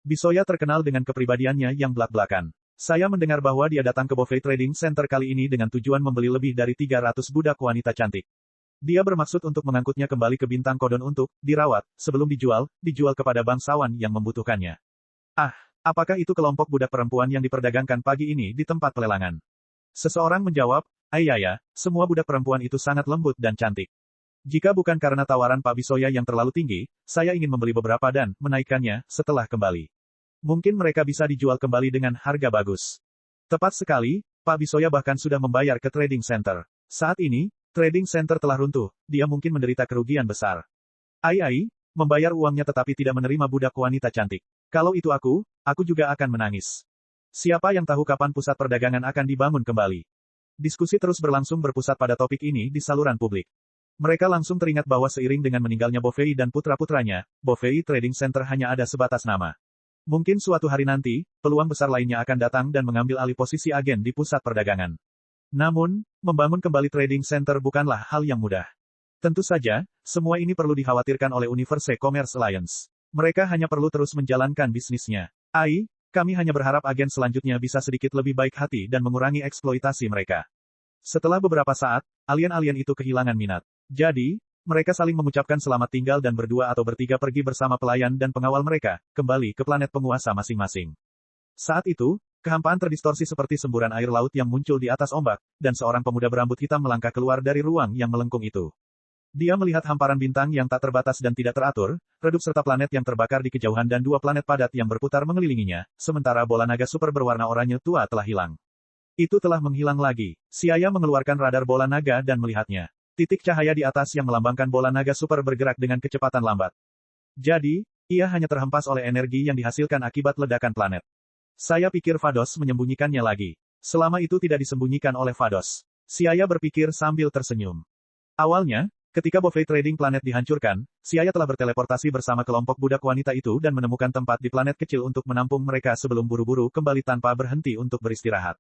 Speaker 1: Bisoya terkenal dengan kepribadiannya yang belak-belakan. Saya mendengar bahwa dia datang ke Bovei Trading Center kali ini dengan tujuan membeli lebih dari 300 budak wanita cantik. Dia bermaksud untuk mengangkutnya kembali ke bintang kodon untuk dirawat, sebelum dijual kepada bangsawan yang membutuhkannya. Ah, apakah itu kelompok budak perempuan yang diperdagangkan pagi ini di tempat pelelangan? Seseorang menjawab, Ayaya, semua budak perempuan itu sangat lembut dan cantik. Jika bukan karena tawaran Pak Bisoya yang terlalu tinggi, saya ingin membeli beberapa dan menaikkannya setelah kembali. Mungkin mereka bisa dijual kembali dengan harga bagus. Tepat sekali, Pak Bisoya bahkan sudah membayar ke trading center. Saat ini, trading center telah runtuh, dia mungkin menderita kerugian besar. Membayar uangnya tetapi tidak menerima budak wanita cantik. Kalau itu aku juga akan menangis. Siapa yang tahu kapan pusat perdagangan akan dibangun kembali? Diskusi terus berlangsung berpusat pada topik ini di saluran publik. Mereka langsung teringat bahwa seiring dengan meninggalnya Bovei dan putra-putranya, Bovei Trading Center hanya ada sebatas nama. Mungkin suatu hari nanti, peluang besar lainnya akan datang dan mengambil alih posisi agen di pusat perdagangan. Namun, membangun kembali trading center bukanlah hal yang mudah. Tentu saja, semua ini perlu dikhawatirkan oleh Universe Commerce Alliance. Mereka hanya perlu terus menjalankan bisnisnya. Kami hanya berharap agen selanjutnya bisa sedikit lebih baik hati dan mengurangi eksploitasi mereka. Setelah beberapa saat, alien-alien itu kehilangan minat. Jadi, mereka saling mengucapkan selamat tinggal dan berdua atau bertiga pergi bersama pelayan dan pengawal mereka, kembali ke planet penguasa masing-masing. Saat itu, kehampaan terdistorsi seperti semburan air laut yang muncul di atas ombak, dan seorang pemuda berambut hitam melangkah keluar dari ruang yang melengkung itu. Dia melihat hamparan bintang yang tak terbatas dan tidak teratur, redup serta planet yang terbakar di kejauhan dan dua planet padat yang berputar mengelilinginya, sementara bola naga super berwarna oranye tua telah hilang. Itu telah menghilang lagi. Siaya mengeluarkan radar bola naga dan melihatnya. Titik cahaya di atas yang melambangkan bola naga super bergerak dengan kecepatan lambat. Jadi, ia hanya terhempas oleh energi yang dihasilkan akibat ledakan planet. Saya pikir Vados menyembunyikannya lagi. Selama itu tidak disembunyikan oleh Vados. Siaya berpikir sambil tersenyum. Awalnya, ketika Bovei Trading Planet dihancurkan, Siaya telah berteleportasi bersama kelompok budak wanita itu dan menemukan tempat di planet kecil untuk menampung mereka sebelum buru-buru kembali tanpa berhenti untuk beristirahat.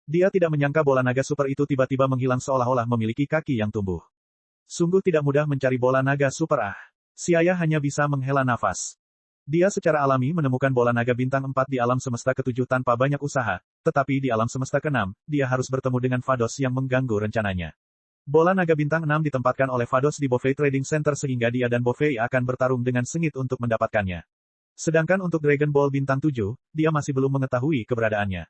Speaker 1: Dia tidak menyangka bola naga super itu tiba-tiba menghilang seolah-olah memiliki kaki yang tumbuh. Sungguh tidak mudah mencari bola naga super Siaya hanya bisa menghela nafas. Dia secara alami menemukan bola naga bintang 4 di alam semesta ke-7 tanpa banyak usaha, tetapi di alam semesta ke-6, dia harus bertemu dengan Vados yang mengganggu rencananya. Bola naga bintang 6 ditempatkan oleh Vados di Bovei Trading Center sehingga dia dan Bovei akan bertarung dengan sengit untuk mendapatkannya. Sedangkan untuk Dragon Ball bintang 7, dia masih belum mengetahui keberadaannya.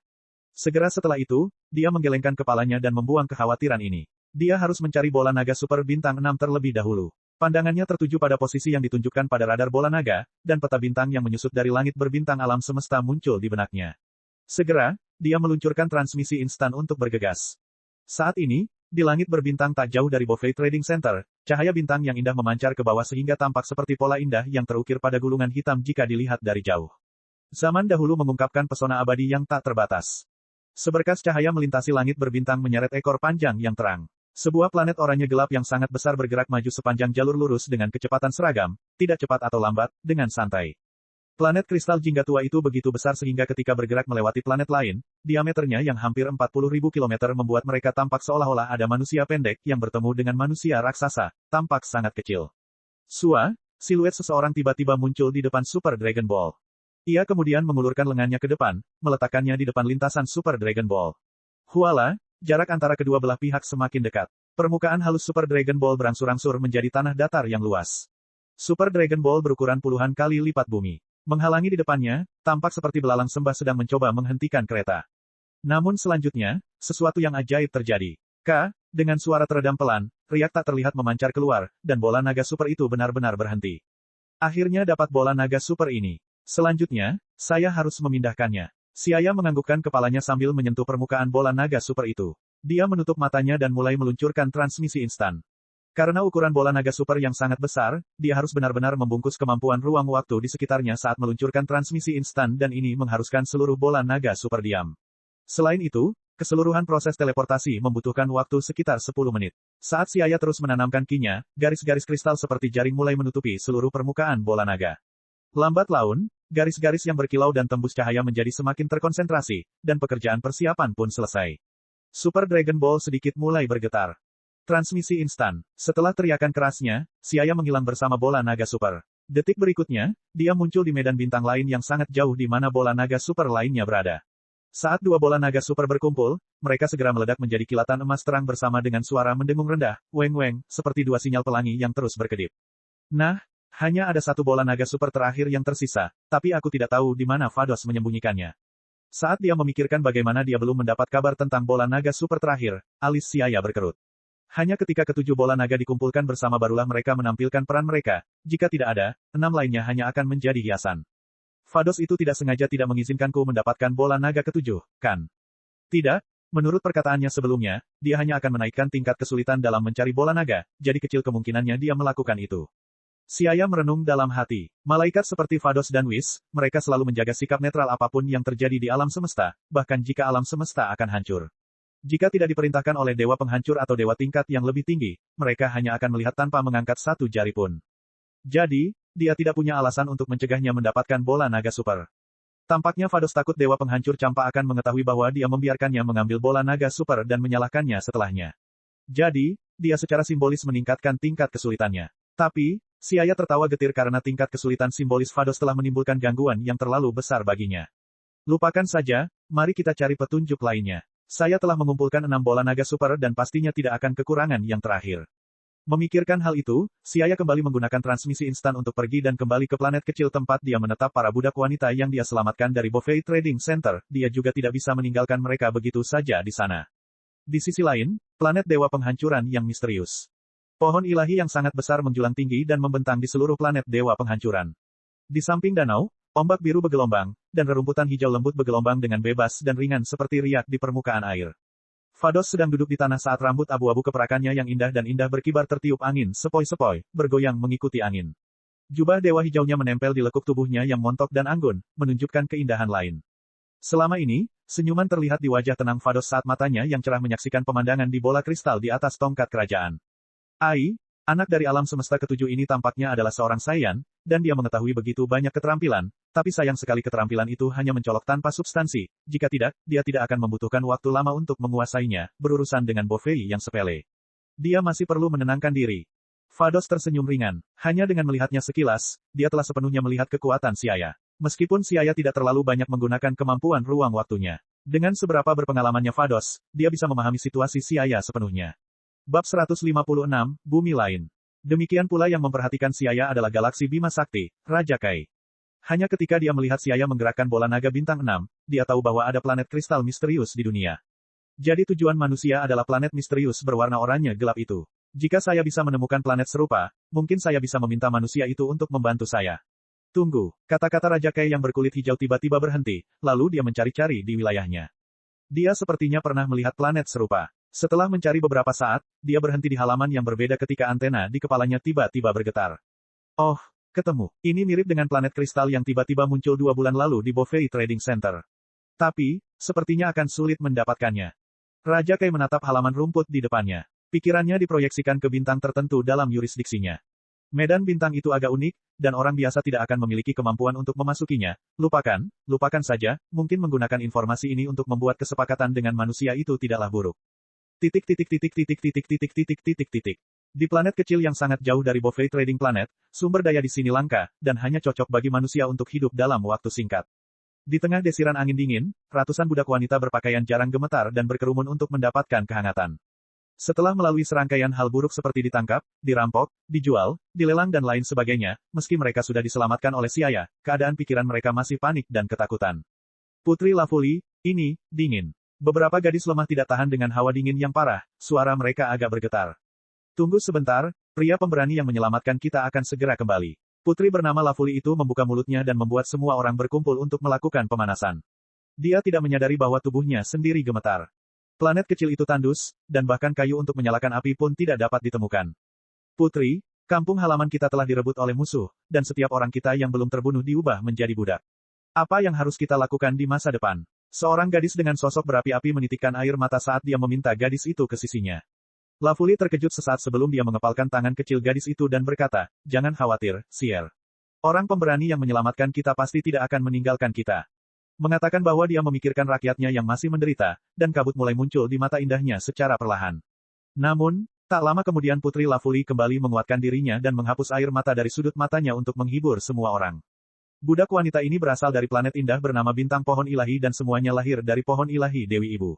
Speaker 1: Segera setelah itu, dia menggelengkan kepalanya dan membuang kekhawatiran ini. Dia harus mencari bola naga super bintang 6 terlebih dahulu. Pandangannya tertuju pada posisi yang ditunjukkan pada radar bola naga, dan peta bintang yang menyusut dari langit berbintang alam semesta muncul di benaknya. Segera, dia meluncurkan transmisi instan untuk bergegas. Saat ini, di langit berbintang tak jauh dari Bovei Trading Center, cahaya bintang yang indah memancar ke bawah sehingga tampak seperti pola indah yang terukir pada gulungan hitam jika dilihat dari jauh. Zaman dahulu mengungkapkan pesona abadi yang tak terbatas. Seberkas cahaya melintasi langit berbintang menyeret ekor panjang yang terang. Sebuah planet oranye gelap yang sangat besar bergerak maju sepanjang jalur lurus dengan kecepatan seragam, tidak cepat atau lambat, dengan santai. Planet kristal jingga tua itu begitu besar sehingga ketika bergerak melewati planet lain, diameternya yang hampir 40.000 km membuat mereka tampak seolah-olah ada manusia pendek yang bertemu dengan manusia raksasa, tampak sangat kecil. Siluet seseorang tiba-tiba muncul di depan Super Dragon Ball. Ia kemudian mengulurkan lengannya ke depan, meletakkannya di depan lintasan Super Dragon Ball. Huala, jarak antara kedua belah pihak semakin dekat. Permukaan halus Super Dragon Ball berangsur-angsur menjadi tanah datar yang luas. Super Dragon Ball berukuran puluhan kali lipat bumi. Menghalangi di depannya, tampak seperti belalang sembah sedang mencoba menghentikan kereta. Namun selanjutnya, sesuatu yang ajaib terjadi. Dengan suara teredam pelan, riak tak terlihat memancar keluar, dan bola naga super itu benar-benar berhenti. Akhirnya dapat bola naga super ini. Selanjutnya, saya harus memindahkannya. Siaya menganggukkan kepalanya sambil menyentuh permukaan bola naga super itu. Dia menutup matanya dan mulai meluncurkan transmisi instan. Karena ukuran bola naga super yang sangat besar, dia harus benar-benar membungkus kemampuan ruang waktu di sekitarnya saat meluncurkan transmisi instan dan ini mengharuskan seluruh bola naga super diam. Selain itu, keseluruhan proses teleportasi membutuhkan waktu sekitar 10 menit. Saat Siaya terus menanamkan kinya, garis-garis kristal seperti jaring mulai menutupi seluruh permukaan bola naga. Lambat laun, garis-garis yang berkilau dan tembus cahaya menjadi semakin terkonsentrasi, dan pekerjaan persiapan pun selesai. Super Dragon Ball sedikit mulai bergetar. Transmisi instan. Setelah teriakan kerasnya, Siaya menghilang bersama bola naga super. Detik berikutnya, dia muncul di medan bintang lain yang sangat jauh di mana bola naga super lainnya berada. Saat dua bola naga super berkumpul, mereka segera meledak menjadi kilatan emas terang bersama dengan suara mendengung rendah, weng-weng, seperti dua sinyal pelangi yang terus berkedip. Nah, hanya ada satu bola naga super terakhir yang tersisa, tapi aku tidak tahu di mana Vados menyembunyikannya. Saat dia memikirkan bagaimana dia belum mendapat kabar tentang bola naga super terakhir, alis Siaya berkerut. Hanya ketika ketujuh bola naga dikumpulkan bersama barulah mereka menampilkan peran mereka, jika tidak ada, 6 lainnya hanya akan menjadi hiasan. Vados itu tidak sengaja tidak mengizinkanku mendapatkan bola naga ketujuh, kan? Tidak, menurut perkataannya sebelumnya, dia hanya akan menaikkan tingkat kesulitan dalam mencari bola naga, jadi kecil kemungkinannya dia melakukan itu. Siaya merenung dalam hati. Malaikat seperti Vados dan Whis, mereka selalu menjaga sikap netral apapun yang terjadi di alam semesta, bahkan jika alam semesta akan hancur. Jika tidak diperintahkan oleh dewa penghancur atau dewa tingkat yang lebih tinggi, mereka hanya akan melihat tanpa mengangkat satu jari pun. Jadi, dia tidak punya alasan untuk mencegahnya mendapatkan bola naga super. Tampaknya Vados takut dewa penghancur campa akan mengetahui bahwa dia membiarkannya mengambil bola naga super dan menyalahkannya setelahnya. Jadi, dia secara simbolis meningkatkan tingkat kesulitannya. Tapi, Siaya tertawa getir karena tingkat kesulitan simbolis Vados telah menimbulkan gangguan yang terlalu besar baginya. Lupakan saja, mari kita cari petunjuk lainnya. Saya telah mengumpulkan 6 bola naga super dan pastinya tidak akan kekurangan yang terakhir. Memikirkan hal itu, Siaya kembali menggunakan transmisi instan untuk pergi dan kembali ke planet kecil tempat dia menetap para budak wanita yang dia selamatkan dari Bovei Trading Center, dia juga tidak bisa meninggalkan mereka begitu saja di sana. Di sisi lain, planet dewa penghancuran yang misterius. Pohon ilahi yang sangat besar menjulang tinggi dan membentang di seluruh planet dewa penghancuran. Di samping danau, ombak biru bergelombang, dan rerumputan hijau lembut bergelombang dengan bebas dan ringan seperti riak di permukaan air. Vados sedang duduk di tanah saat rambut abu-abu keperakannya yang indah dan indah berkibar tertiup angin sepoi-sepoi, bergoyang mengikuti angin. Jubah dewa hijaunya menempel di lekuk tubuhnya yang montok dan anggun, menunjukkan keindahan lain. Selama ini, senyuman terlihat di wajah tenang Vados saat matanya yang cerah menyaksikan pemandangan di bola kristal di atas tongkat kerajaan. Anak dari alam semesta ketujuh ini tampaknya adalah seorang Saiyan, dan dia mengetahui begitu banyak keterampilan, tapi sayang sekali keterampilan itu hanya mencolok tanpa substansi, jika tidak, dia tidak akan membutuhkan waktu lama untuk menguasainya, berurusan dengan Bovei yang sepele. Dia masih perlu menenangkan diri. Vados tersenyum ringan, hanya dengan melihatnya sekilas, dia telah sepenuhnya melihat kekuatan Siaya. Meskipun Siaya tidak terlalu banyak menggunakan kemampuan ruang waktunya. Dengan seberapa berpengalamannya Vados, dia bisa memahami situasi Siaya sepenuhnya. Bab 156, Bumi Lain. Demikian pula yang memperhatikan Siaya adalah galaksi Bima Sakti, Raja Kai. Hanya ketika dia melihat Siaya menggerakkan bola naga bintang 6, dia tahu bahwa ada planet kristal misterius di dunia. Jadi tujuan manusia adalah planet misterius berwarna oranye gelap itu. Jika saya bisa menemukan planet serupa, mungkin saya bisa meminta manusia itu untuk membantu saya. Tunggu, kata-kata Raja Kai yang berkulit hijau tiba-tiba berhenti, lalu dia mencari-cari di wilayahnya. Dia sepertinya pernah melihat planet serupa. Setelah mencari beberapa saat, dia berhenti di halaman yang berbeda ketika antena di kepalanya tiba-tiba bergetar. Oh, ketemu. Ini mirip dengan planet kristal yang tiba-tiba muncul 2 bulan lalu di Bovei Trading Center. Tapi, sepertinya akan sulit mendapatkannya. Raja Kai menatap halaman rumput di depannya. Pikirannya diproyeksikan ke bintang tertentu dalam yurisdiksinya. Medan bintang itu agak unik, dan orang biasa tidak akan memiliki kemampuan untuk memasukinya. Lupakan saja, mungkin menggunakan informasi ini untuk membuat kesepakatan dengan manusia itu tidaklah buruk. Di planet kecil yang sangat jauh dari Bovei Trading Planet, sumber daya di sini langka, dan hanya cocok bagi manusia untuk hidup dalam waktu singkat. Di tengah desiran angin dingin, ratusan budak wanita berpakaian jarang gemetar dan berkerumun untuk mendapatkan kehangatan. Setelah melalui serangkaian hal buruk seperti ditangkap, dirampok, dijual, dilelang dan lain sebagainya, meski mereka sudah diselamatkan oleh Siaya, keadaan pikiran mereka masih panik dan ketakutan. Putri Lafuli, ini, dingin. Beberapa gadis lemah tidak tahan dengan hawa dingin yang parah, suara mereka agak bergetar. Tunggu sebentar, pria pemberani yang menyelamatkan kita akan segera kembali. Putri bernama Lafuli itu membuka mulutnya dan membuat semua orang berkumpul untuk melakukan pemanasan. Dia tidak menyadari bahwa tubuhnya sendiri gemetar. Planet kecil itu tandus, dan bahkan kayu untuk menyalakan api pun tidak dapat ditemukan. Putri, kampung halaman kita telah direbut oleh musuh, dan setiap orang kita yang belum terbunuh diubah menjadi budak. Apa yang harus kita lakukan di masa depan? Seorang gadis dengan sosok berapi-api menitikkan air mata saat dia meminta gadis itu ke sisinya. Lafuli terkejut sesaat sebelum dia mengepalkan tangan kecil gadis itu dan berkata, "Jangan khawatir, Sier. Orang pemberani yang menyelamatkan kita pasti tidak akan meninggalkan kita." Mengatakan bahwa dia memikirkan rakyatnya yang masih menderita, dan kabut mulai muncul di mata indahnya secara perlahan. Namun, tak lama kemudian Putri Lafuli kembali menguatkan dirinya dan menghapus air mata dari sudut matanya untuk menghibur semua orang. Budak wanita ini berasal dari planet indah bernama Bintang Pohon Ilahi dan semuanya lahir dari Pohon Ilahi Dewi Ibu.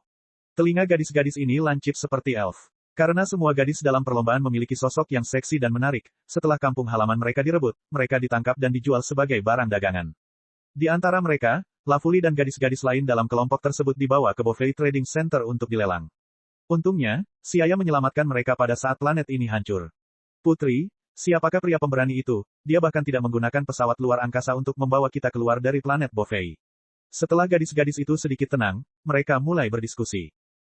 Speaker 1: Telinga gadis-gadis ini lancip seperti elf. Karena semua gadis dalam perlombaan memiliki sosok yang seksi dan menarik, setelah kampung halaman mereka direbut, mereka ditangkap dan dijual sebagai barang dagangan. Di antara mereka, Lafuli dan gadis-gadis lain dalam kelompok tersebut dibawa ke Bovei Trading Center untuk dilelang. Untungnya, Siaya menyelamatkan mereka pada saat planet ini hancur. Putri, siapakah pria pemberani itu? Dia bahkan tidak menggunakan pesawat luar angkasa untuk membawa kita keluar dari planet Bovei. Setelah gadis-gadis itu sedikit tenang, mereka mulai berdiskusi.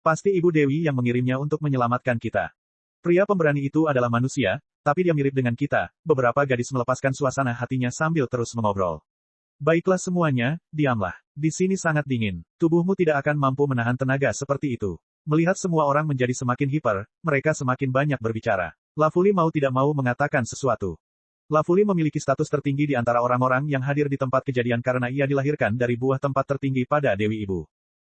Speaker 1: Pasti Ibu Dewi yang mengirimnya untuk menyelamatkan kita. Pria pemberani itu adalah manusia, tapi dia mirip dengan kita. Beberapa gadis melepaskan suasana hatinya sambil terus mengobrol. Baiklah semuanya, diamlah. Di sini sangat dingin. Tubuhmu tidak akan mampu menahan tenaga seperti itu. Melihat semua orang menjadi semakin hiper, mereka semakin banyak berbicara. Lafuli mau tidak mau mengatakan sesuatu. Lafuli memiliki status tertinggi di antara orang-orang yang hadir di tempat kejadian karena ia dilahirkan dari buah tempat tertinggi pada Dewi Ibu.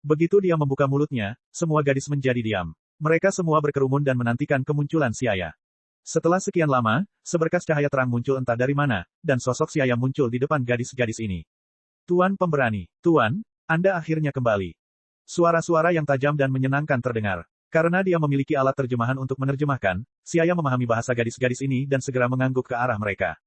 Speaker 1: Begitu dia membuka mulutnya, semua gadis menjadi diam. Mereka semua berkerumun dan menantikan kemunculan Siaya. Setelah sekian lama, seberkas cahaya terang muncul entah dari mana, dan sosok Siaya muncul di depan gadis-gadis ini. Tuan pemberani, Tuan, Anda akhirnya kembali. Suara-suara yang tajam dan menyenangkan terdengar. Karena dia memiliki alat terjemahan untuk menerjemahkan, Siaya memahami bahasa gadis-gadis ini dan segera mengangguk ke arah mereka.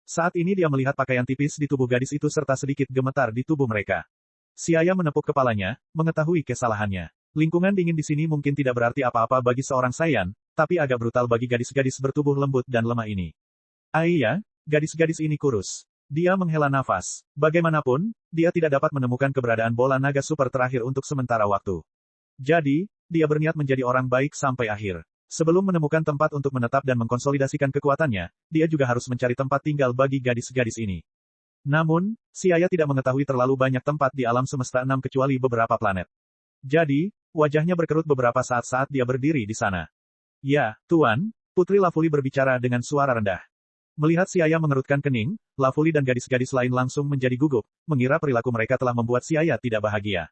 Speaker 1: Saat ini dia melihat pakaian tipis di tubuh gadis itu serta sedikit gemetar di tubuh mereka. Siaya menepuk kepalanya, mengetahui kesalahannya. Lingkungan dingin di sini mungkin tidak berarti apa-apa bagi seorang Saiyan, tapi agak brutal bagi gadis-gadis bertubuh lembut dan lemah ini. Iya, gadis-gadis ini kurus. Dia menghela nafas. Bagaimanapun, dia tidak dapat menemukan keberadaan bola naga super terakhir untuk sementara waktu. Jadi, dia berniat menjadi orang baik sampai akhir. Sebelum menemukan tempat untuk menetap dan mengkonsolidasikan kekuatannya, dia juga harus mencari tempat tinggal bagi gadis-gadis ini. Namun, Siaya tidak mengetahui terlalu banyak tempat di alam semesta 6 kecuali beberapa planet. Jadi, wajahnya berkerut beberapa saat dia berdiri di sana. Ya, Tuan, Putri Lafuli berbicara dengan suara rendah. Melihat Siaya mengerutkan kening, Lafuli dan gadis-gadis lain langsung menjadi gugup, mengira perilaku mereka telah membuat Siaya tidak bahagia.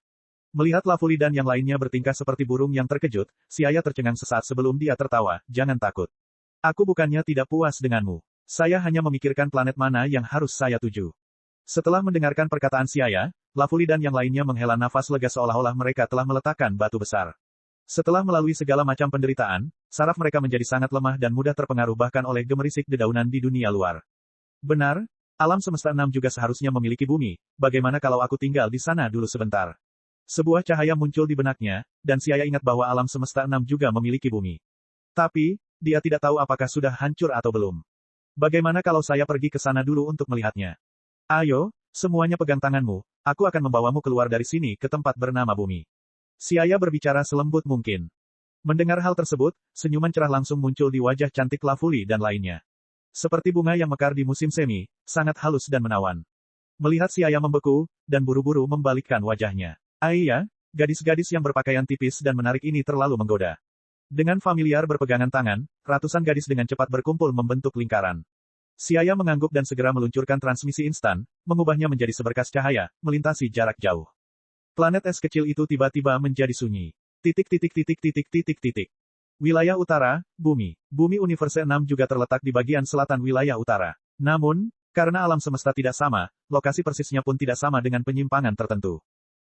Speaker 1: Melihat Lafuli dan yang lainnya bertingkah seperti burung yang terkejut, Siaya tercengang sesaat sebelum dia tertawa, "Jangan takut. Aku bukannya tidak puas denganmu. Saya hanya memikirkan planet mana yang harus saya tuju." Setelah mendengarkan perkataan Siaya, Lafuli dan yang lainnya menghela nafas lega seolah-olah mereka telah meletakkan batu besar. Setelah melalui segala macam penderitaan, saraf mereka menjadi sangat lemah dan mudah terpengaruh bahkan oleh gemerisik dedaunan di dunia luar. Benar, alam semesta 6 juga seharusnya memiliki bumi, bagaimana kalau aku tinggal di sana dulu sebentar? Sebuah cahaya muncul di benaknya, dan Siaya ingat bahwa alam semesta 6 juga memiliki bumi. Tapi, dia tidak tahu apakah sudah hancur atau belum. Bagaimana kalau saya pergi ke sana dulu untuk melihatnya? Ayo, semuanya pegang tanganmu, aku akan membawamu keluar dari sini ke tempat bernama bumi. Siaya berbicara selembut mungkin. Mendengar hal tersebut, senyuman cerah langsung muncul di wajah cantik Lafuli dan lainnya. Seperti bunga yang mekar di musim semi, sangat halus dan menawan. Melihat Siaya membeku, dan buru-buru membalikkan wajahnya. Iya, gadis-gadis yang berpakaian tipis dan menarik ini terlalu menggoda. Dengan familiar berpegangan tangan, ratusan gadis dengan cepat berkumpul membentuk lingkaran. Siaya mengangguk dan segera meluncurkan transmisi instan, mengubahnya menjadi seberkas cahaya, melintasi jarak jauh. Planet es kecil itu tiba-tiba menjadi sunyi. Wilayah utara, bumi. Bumi Universe 6 juga terletak di bagian selatan wilayah utara. Namun, karena alam semesta tidak sama, lokasi persisnya pun tidak sama dengan penyimpangan tertentu.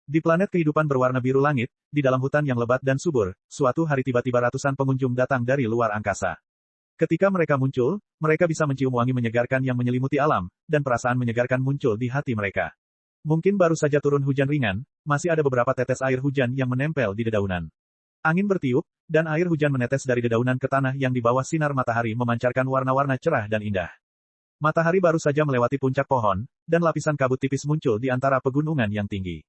Speaker 1: Di planet kehidupan berwarna biru langit, di dalam hutan yang lebat dan subur, suatu hari tiba-tiba ratusan pengunjung datang dari luar angkasa. Ketika mereka muncul, mereka bisa mencium wangi menyegarkan yang menyelimuti alam, dan perasaan menyegarkan muncul di hati mereka. Mungkin baru saja turun hujan ringan, masih ada beberapa tetes air hujan yang menempel di dedaunan. Angin bertiup, dan air hujan menetes dari dedaunan ke tanah yang di bawah sinar matahari memancarkan warna-warna cerah dan indah. Matahari baru saja melewati puncak pohon, dan lapisan kabut tipis muncul di antara pegunungan yang tinggi.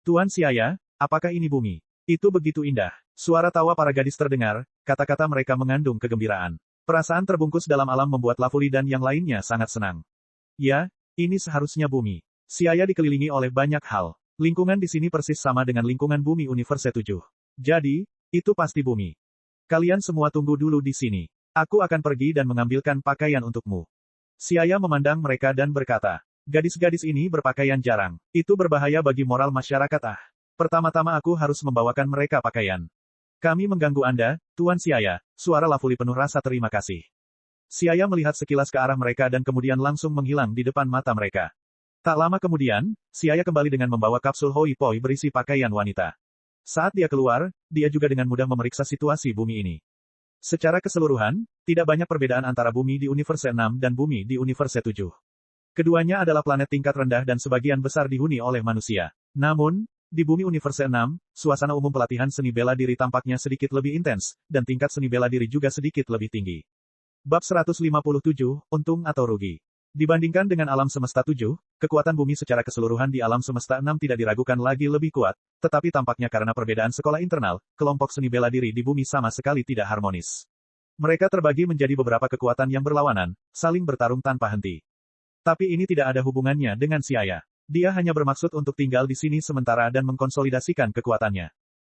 Speaker 1: Tuan Siaya, apakah ini bumi? Itu begitu indah. Suara tawa para gadis terdengar, kata-kata mereka mengandung kegembiraan. Perasaan terbungkus dalam alam membuat Lafuli dan yang lainnya sangat senang. Ya, ini seharusnya bumi. Siaya dikelilingi oleh banyak hal. Lingkungan di sini persis sama dengan lingkungan bumi Universe 7. Jadi, itu pasti bumi. Kalian semua tunggu dulu di sini. Aku akan pergi dan mengambilkan pakaian untukmu. Siaya memandang mereka dan berkata, gadis-gadis ini berpakaian jarang. Itu berbahaya bagi moral masyarakat. Pertama-tama aku harus membawakan mereka pakaian. Kami mengganggu Anda, Tuan Siaya. Suara Lafuli penuh rasa terima kasih. Siaya melihat sekilas ke arah mereka dan kemudian langsung menghilang di depan mata mereka. Tak lama kemudian, Siaya kembali dengan membawa kapsul Hoi Poi berisi pakaian wanita. Saat dia keluar, dia juga dengan mudah memeriksa situasi bumi ini. Secara keseluruhan, tidak banyak perbedaan antara bumi di Universe 6 dan bumi di Universe 7. Keduanya adalah planet tingkat rendah dan sebagian besar dihuni oleh manusia. Namun, di bumi Universe 6, suasana umum pelatihan seni bela diri tampaknya sedikit lebih intens, dan tingkat seni bela diri juga sedikit lebih tinggi. Bab 157, Untung atau Rugi. Dibandingkan dengan alam semesta 7, kekuatan bumi secara keseluruhan di alam semesta 6 tidak diragukan lagi lebih kuat, tetapi tampaknya karena perbedaan sekolah internal, kelompok seni bela diri di bumi sama sekali tidak harmonis. Mereka terbagi menjadi beberapa kekuatan yang berlawanan, saling bertarung tanpa henti. Tapi ini tidak ada hubungannya dengan Siaya. Dia hanya bermaksud untuk tinggal di sini sementara dan mengkonsolidasikan kekuatannya.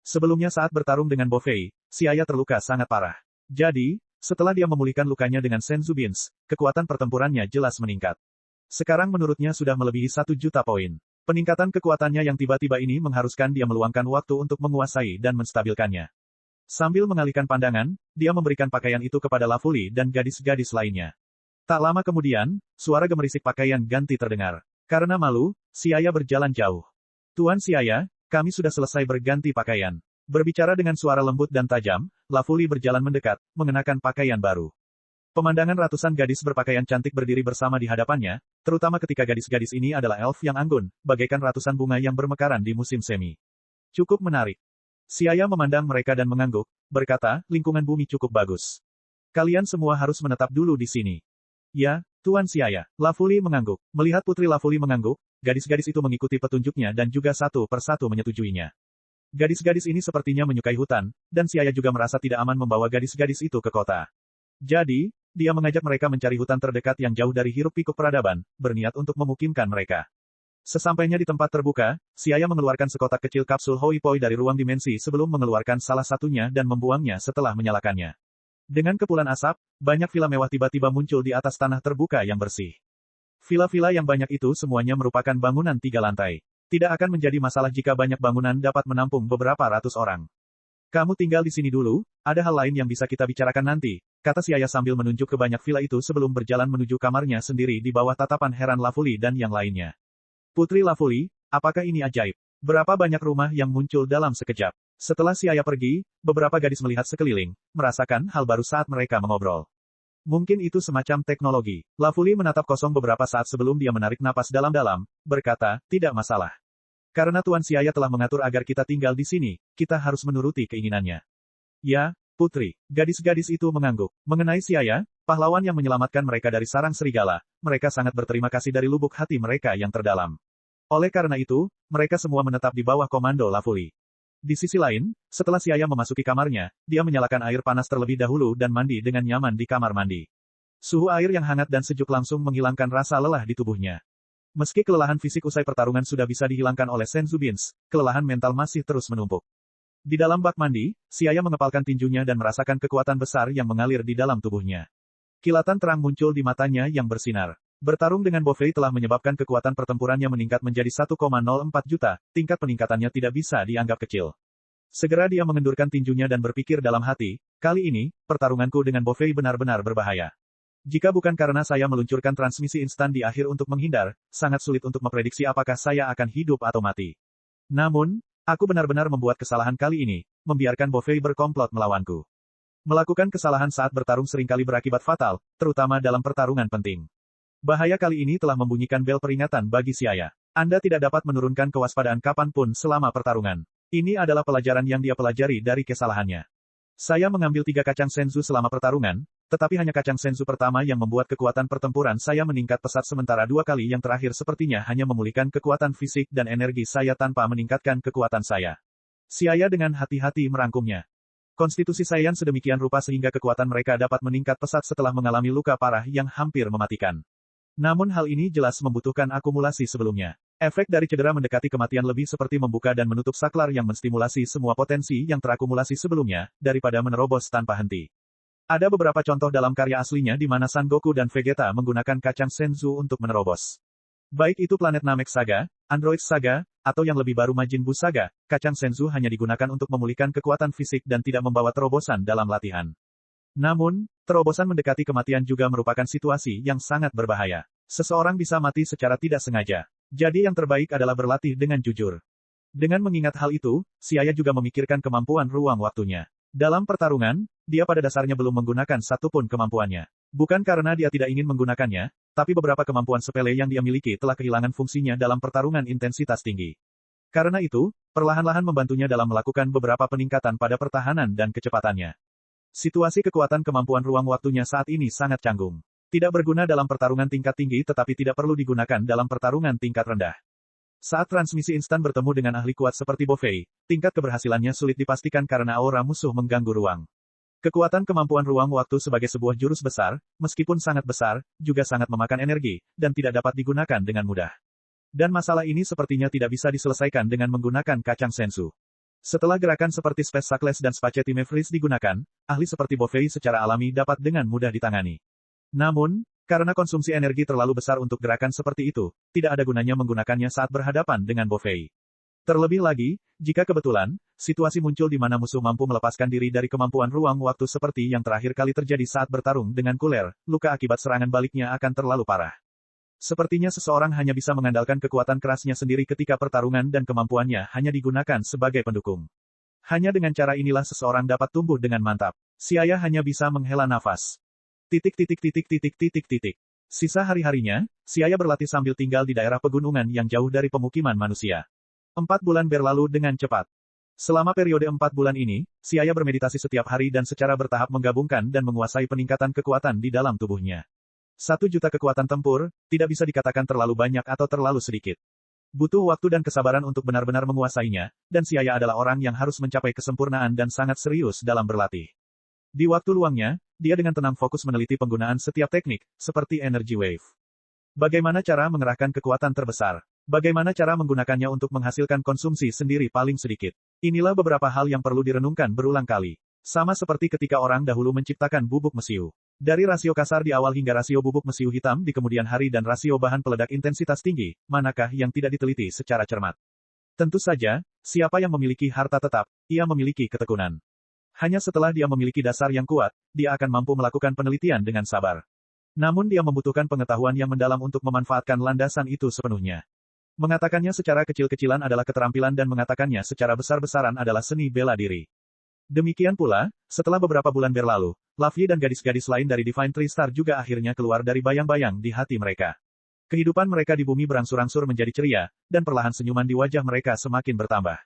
Speaker 1: Sebelumnya saat bertarung dengan Bofei, Siaya terluka sangat parah. Jadi, setelah dia memulihkan lukanya dengan Senzu Beans, kekuatan pertempurannya jelas meningkat. Sekarang menurutnya sudah melebihi 1 juta poin. Peningkatan kekuatannya yang tiba-tiba ini mengharuskan dia meluangkan waktu untuk menguasai dan menstabilkannya. Sambil mengalihkan pandangan, dia memberikan pakaian itu kepada Lafuli dan gadis-gadis lainnya. Tak lama kemudian, suara gemerisik pakaian ganti terdengar. Karena malu, Siaya berjalan jauh. Tuan Siaya, kami sudah selesai berganti pakaian. Berbicara dengan suara lembut dan tajam, Lafuli berjalan mendekat, mengenakan pakaian baru. Pemandangan ratusan gadis berpakaian cantik berdiri bersama di hadapannya, terutama ketika gadis-gadis ini adalah elf yang anggun, bagaikan ratusan bunga yang bermekaran di musim semi. Cukup menarik. Siaya memandang mereka dan mengangguk, berkata, lingkungan bumi cukup bagus. Kalian semua harus menetap dulu di sini. Ya, Tuan Siaya. Lafuli mengangguk. Melihat Putri Lafuli mengangguk, gadis-gadis itu mengikuti petunjuknya dan juga satu persatu menyetujuinya. Gadis-gadis ini sepertinya menyukai hutan, dan Siaya juga merasa tidak aman membawa gadis-gadis itu ke kota. Jadi, dia mengajak mereka mencari hutan terdekat yang jauh dari hiruk-pikuk peradaban, berniat untuk memukimkan mereka. Sesampainya di tempat terbuka, Siaya mengeluarkan sekotak kecil kapsul Hoi Poi dari ruang dimensi sebelum mengeluarkan salah satunya dan membuangnya setelah menyalakannya. Dengan kepulan asap, banyak villa mewah tiba-tiba muncul di atas tanah terbuka yang bersih. Villa-villa yang banyak itu semuanya merupakan bangunan 3 lantai. Tidak akan menjadi masalah jika banyak bangunan dapat menampung beberapa ratus orang. Kamu tinggal di sini dulu, ada hal lain yang bisa kita bicarakan nanti, kata Siaya sambil menunjuk ke banyak villa itu sebelum berjalan menuju kamarnya sendiri di bawah tatapan heran Lafuli dan yang lainnya. Putri Lafuli, apakah ini ajaib? Berapa banyak rumah yang muncul dalam sekejap? Setelah Siaya pergi, beberapa gadis melihat sekeliling, merasakan hal baru saat mereka mengobrol. Mungkin itu semacam teknologi. Lafuli menatap kosong beberapa saat sebelum dia menarik napas dalam-dalam, berkata, tidak masalah. Karena Tuan Siaya telah mengatur agar kita tinggal di sini, kita harus menuruti keinginannya. Ya, Putri. Gadis-gadis itu mengangguk. Mengenai Siaya, pahlawan yang menyelamatkan mereka dari sarang serigala, mereka sangat berterima kasih dari lubuk hati mereka yang terdalam. Oleh karena itu, mereka semua menetap di bawah komando Lafuli. Di sisi lain, setelah Siaya memasuki kamarnya, dia menyalakan air panas terlebih dahulu dan mandi dengan nyaman di kamar mandi. Suhu air yang hangat dan sejuk langsung menghilangkan rasa lelah di tubuhnya. Meski kelelahan fisik usai pertarungan sudah bisa dihilangkan oleh Senzu Beans, kelelahan mental masih terus menumpuk. Di dalam bak mandi, Siaya mengepalkan tinjunya dan merasakan kekuatan besar yang mengalir di dalam tubuhnya. Kilatan terang muncul di matanya yang bersinar. Bertarung dengan Bovei telah menyebabkan kekuatan pertempurannya meningkat menjadi 1,04 juta, tingkat peningkatannya tidak bisa dianggap kecil. Segera dia mengendurkan tinjunya dan berpikir dalam hati, kali ini, pertarunganku dengan Bovei benar-benar berbahaya. Jika bukan karena saya meluncurkan transmisi instan di akhir untuk menghindar, sangat sulit untuk memprediksi apakah saya akan hidup atau mati. Namun, aku benar-benar membuat kesalahan kali ini, membiarkan Bovei berkomplot melawanku. Melakukan kesalahan saat bertarung seringkali berakibat fatal, terutama dalam pertarungan penting. Bahaya kali ini telah membunyikan bel peringatan bagi Siaya. Anda tidak dapat menurunkan kewaspadaan kapanpun selama pertarungan. Ini adalah pelajaran yang dia pelajari dari kesalahannya. Saya mengambil 3 kacang senzu selama pertarungan, tetapi hanya kacang senzu pertama yang membuat kekuatan pertempuran saya meningkat pesat sementara 2 kali yang terakhir sepertinya hanya memulihkan kekuatan fisik dan energi saya tanpa meningkatkan kekuatan saya. Siaya dengan hati-hati merangkumnya. Konstitusi Saiyan sedemikian rupa sehingga kekuatan mereka dapat meningkat pesat setelah mengalami luka parah yang hampir mematikan. Namun hal ini jelas membutuhkan akumulasi sebelumnya. Efek dari cedera mendekati kematian lebih seperti membuka dan menutup saklar yang menstimulasi semua potensi yang terakumulasi sebelumnya, daripada menerobos tanpa henti. Ada beberapa contoh dalam karya aslinya di mana Son Goku dan Vegeta menggunakan kacang senzu untuk menerobos. Baik itu planet Namek Saga, Android Saga, atau yang lebih baru Majin Buu Saga, kacang senzu hanya digunakan untuk memulihkan kekuatan fisik dan tidak membawa terobosan dalam latihan. Namun, terobosan mendekati kematian juga merupakan situasi yang sangat berbahaya. Seseorang bisa mati secara tidak sengaja. Jadi yang terbaik adalah berlatih dengan jujur. Dengan mengingat hal itu, Siaya juga memikirkan kemampuan ruang waktunya. Dalam pertarungan, dia pada dasarnya belum menggunakan satupun kemampuannya. Bukan karena dia tidak ingin menggunakannya, tapi beberapa kemampuan sepele yang dia miliki telah kehilangan fungsinya dalam pertarungan intensitas tinggi. Karena itu, perlahan-lahan membantunya dalam melakukan beberapa peningkatan pada pertahanan dan kecepatannya. Situasi kekuatan kemampuan ruang waktunya saat ini sangat canggung. Tidak berguna dalam pertarungan tingkat tinggi tetapi tidak perlu digunakan dalam pertarungan tingkat rendah. Saat transmisi instan bertemu dengan ahli kuat seperti Bovei, tingkat keberhasilannya sulit dipastikan karena aura musuh mengganggu ruang. Kekuatan kemampuan ruang waktu sebagai sebuah jurus besar, meskipun sangat besar, juga sangat memakan energi, dan tidak dapat digunakan dengan mudah. Dan masalah ini sepertinya tidak bisa diselesaikan dengan menggunakan kacang senzu. Setelah gerakan seperti Space Suckles dan Spaghetti Freeze digunakan, ahli seperti Bovei secara alami dapat dengan mudah ditangani. Namun, karena konsumsi energi terlalu besar untuk gerakan seperti itu, tidak ada gunanya menggunakannya saat berhadapan dengan Bovei. Terlebih lagi, jika kebetulan, situasi muncul di mana musuh mampu melepaskan diri dari kemampuan ruang waktu seperti yang terakhir kali terjadi saat bertarung dengan Kuler, luka akibat serangan baliknya akan terlalu parah. Sepertinya seseorang hanya bisa mengandalkan kekuatan kerasnya sendiri ketika pertarungan dan kemampuannya hanya digunakan sebagai pendukung. Hanya dengan cara inilah seseorang dapat tumbuh dengan mantap. Siaya hanya bisa menghela nafas. Sisa hari-harinya, Siaya berlatih sambil tinggal di daerah pegunungan yang jauh dari pemukiman manusia. 4 bulan berlalu dengan cepat. Selama periode 4 bulan ini, Siaya bermeditasi setiap hari dan secara bertahap menggabungkan dan menguasai peningkatan kekuatan di dalam tubuhnya. 1 juta kekuatan tempur, tidak bisa dikatakan terlalu banyak atau terlalu sedikit. Butuh waktu dan kesabaran untuk benar-benar menguasainya, dan Siaya adalah orang yang harus mencapai kesempurnaan dan sangat serius dalam berlatih. Di waktu luangnya, dia dengan tenang fokus meneliti penggunaan setiap teknik, seperti Energy Wave. Bagaimana cara mengerahkan kekuatan terbesar? Bagaimana cara menggunakannya untuk menghasilkan konsumsi sendiri paling sedikit? Inilah beberapa hal yang perlu direnungkan berulang kali. Sama seperti ketika orang dahulu menciptakan bubuk mesiu. Dari rasio kasar di awal hingga rasio bubuk mesiu hitam di kemudian hari dan rasio bahan peledak intensitas tinggi, manakah yang tidak diteliti secara cermat? Tentu saja, siapa yang memiliki harta tetap, ia memiliki ketekunan. Hanya setelah dia memiliki dasar yang kuat, dia akan mampu melakukan penelitian dengan sabar. Namun dia membutuhkan pengetahuan yang mendalam untuk memanfaatkan landasan itu sepenuhnya. Mengatakannya secara kecil-kecilan adalah keterampilan dan mengatakannya secara besar-besaran adalah seni bela diri. Demikian pula, setelah beberapa bulan berlalu, Luffy dan gadis-gadis lain dari Divine Tree Star juga akhirnya keluar dari bayang-bayang di hati mereka. Kehidupan mereka di bumi berangsur-angsur menjadi ceria, dan perlahan senyuman di wajah mereka semakin bertambah.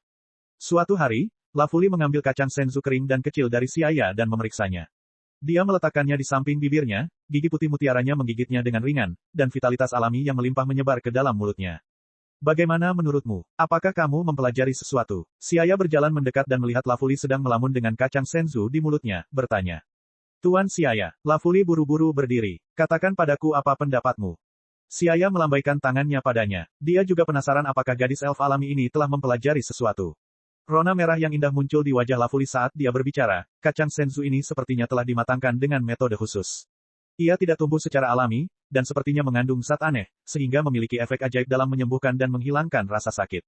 Speaker 1: Suatu hari, Luffy mengambil kacang senzu kering dan kecil dari si ayah dan memeriksanya. Dia meletakkannya di samping bibirnya, gigi putih mutiaranya menggigitnya dengan ringan, dan vitalitas alami yang melimpah menyebar ke dalam mulutnya. Bagaimana menurutmu? Apakah kamu mempelajari sesuatu? Si ayah berjalan mendekat dan melihat Luffy sedang melamun dengan kacang senzu di mulutnya, bertanya. Tuan si ayah, Luffy buru-buru berdiri. Katakan padaku apa pendapatmu. Si ayah melambaikan tangannya padanya. Dia juga penasaran apakah gadis elf alami ini telah mempelajari sesuatu. Rona merah yang indah muncul di wajah Luffy saat dia berbicara. Kacang senzu ini sepertinya telah dimatangkan dengan metode khusus. Ia tidak tumbuh secara alami, dan sepertinya mengandung zat aneh, sehingga memiliki efek ajaib dalam menyembuhkan dan menghilangkan rasa sakit.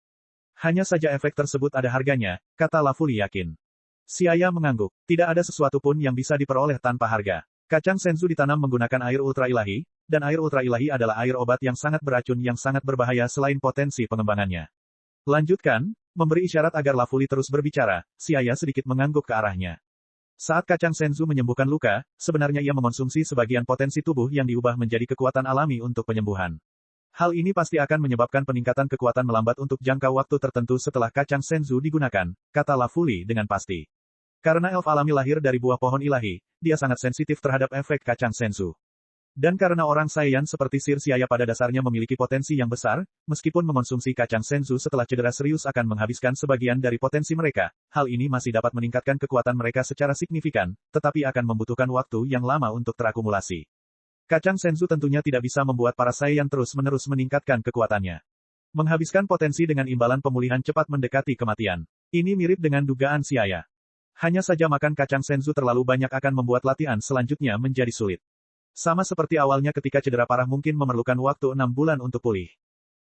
Speaker 1: Hanya saja efek tersebut ada harganya, kata Luffy yakin. Si ayah mengangguk. Tidak ada sesuatu pun yang bisa diperoleh tanpa harga. Kacang senzu ditanam menggunakan air ultra ilahi, dan air ultra ilahi adalah air obat yang sangat beracun yang sangat berbahaya selain potensi pengembangannya. Lanjutkan, memberi isyarat agar Luffy terus berbicara, si ayah sedikit mengangguk ke arahnya. Saat kacang senzu menyembuhkan luka, sebenarnya ia mengonsumsi sebagian potensi tubuh yang diubah menjadi kekuatan alami untuk penyembuhan. Hal ini pasti akan menyebabkan peningkatan kekuatan melambat untuk jangka waktu tertentu setelah kacang senzu digunakan, kata Luffy dengan pasti. Karena elf alami lahir dari buah pohon ilahi, dia sangat sensitif terhadap efek kacang senzu. Dan karena orang Saiyan seperti Sir Siaya pada dasarnya memiliki potensi yang besar, meskipun mengonsumsi kacang senzu setelah cedera serius akan menghabiskan sebagian dari potensi mereka, hal ini masih dapat meningkatkan kekuatan mereka secara signifikan, tetapi akan membutuhkan waktu yang lama untuk terakumulasi. Kacang senzu tentunya tidak bisa membuat para Saiyan terus-menerus meningkatkan kekuatannya. Menghabiskan potensi dengan imbalan pemulihan cepat mendekati kematian. Ini mirip dengan dugaan Siaya. Hanya saja makan kacang senzu terlalu banyak akan membuat latihan selanjutnya menjadi sulit. Sama seperti awalnya ketika cedera parah mungkin memerlukan waktu 6 bulan untuk pulih.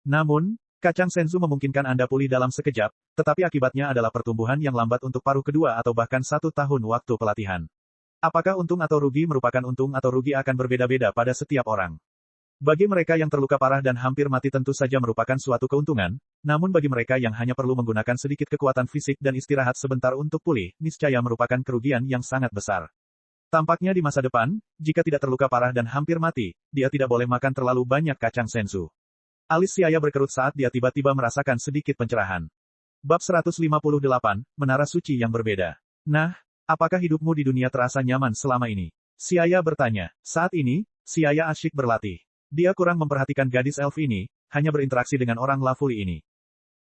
Speaker 1: Namun, kacang senzu memungkinkan Anda pulih dalam sekejap, tetapi akibatnya adalah pertumbuhan yang lambat untuk paruh kedua atau bahkan 1 tahun waktu pelatihan. Apakah untung atau rugi merupakan untung atau rugi akan berbeda-beda pada setiap orang. Bagi mereka yang terluka parah dan hampir mati tentu saja merupakan suatu keuntungan, namun bagi mereka yang hanya perlu menggunakan sedikit kekuatan fisik dan istirahat sebentar untuk pulih, niscaya merupakan kerugian yang sangat besar. Tampaknya di masa depan, jika tidak terluka parah dan hampir mati, dia tidak boleh makan terlalu banyak kacang senzu. Alis si ayah berkerut saat dia tiba-tiba merasakan sedikit pencerahan. Bab 158, Menara Suci yang berbeda. Nah, apakah hidupmu di dunia terasa nyaman selama ini? Si ayah bertanya. Saat ini, si ayah asyik berlatih. Dia kurang memperhatikan gadis elf ini, hanya berinteraksi dengan orang Luffy ini.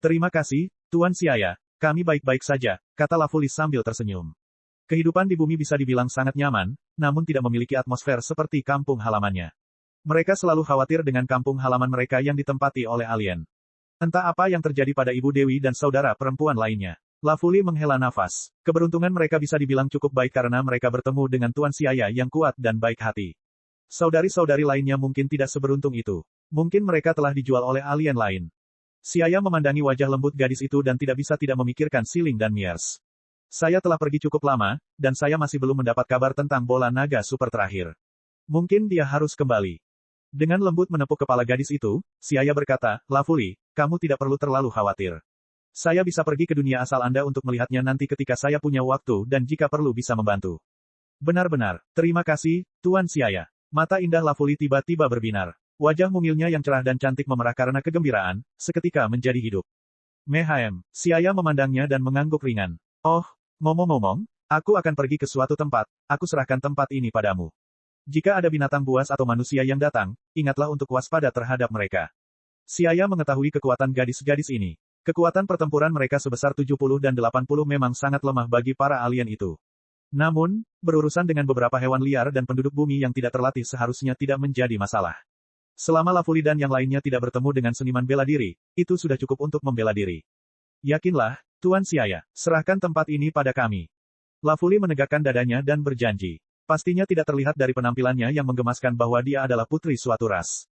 Speaker 1: Terima kasih, Tuan si ayah, kami baik-baik saja, kata Luffy sambil tersenyum. Kehidupan di bumi bisa dibilang sangat nyaman, namun tidak memiliki atmosfer seperti kampung halamannya. Mereka selalu khawatir dengan kampung halaman mereka yang ditempati oleh alien. Entah apa yang terjadi pada Ibu Dewi dan saudara perempuan lainnya. Luffy menghela nafas. Keberuntungan mereka bisa dibilang cukup baik karena mereka bertemu dengan Tuan Siaya yang kuat dan baik hati. Saudari-saudari lainnya mungkin tidak seberuntung itu. Mungkin mereka telah dijual oleh alien lain. Siaya memandangi wajah lembut gadis itu dan tidak bisa tidak memikirkan Siling dan Miers. Saya telah pergi cukup lama, dan saya masih belum mendapat kabar tentang bola naga super terakhir. Mungkin dia harus kembali. Dengan lembut menepuk kepala gadis itu, si ayah berkata, Luffy, kamu tidak perlu terlalu khawatir. Saya bisa pergi ke dunia asal Anda untuk melihatnya nanti ketika saya punya waktu dan jika perlu bisa membantu. Benar-benar, terima kasih, Tuan si ayah. Mata indah Luffy tiba-tiba berbinar. Wajah mungilnya yang cerah dan cantik memerah karena kegembiraan, seketika menjadi hidup. Mehem, si ayah memandangnya dan mengangguk ringan. Oh, ngomong-ngomong, aku akan pergi ke suatu tempat, aku serahkan tempat ini padamu. Jika ada binatang buas atau manusia yang datang, ingatlah untuk waspada terhadap mereka. Si ayah mengetahui kekuatan gadis-gadis ini. Kekuatan pertempuran mereka sebesar 70 dan 80 memang sangat lemah bagi para alien itu. Namun, berurusan dengan beberapa hewan liar dan penduduk bumi yang tidak terlatih seharusnya tidak menjadi masalah. Selama Luffy dan yang lainnya tidak bertemu dengan seniman bela diri, itu sudah cukup untuk membela diri. Yakinlah, Tuan Siaya, serahkan tempat ini pada kami. Luffy menegakkan dadanya dan berjanji. Pastinya tidak terlihat dari penampilannya yang menggemaskan bahwa dia adalah putri suatu ras.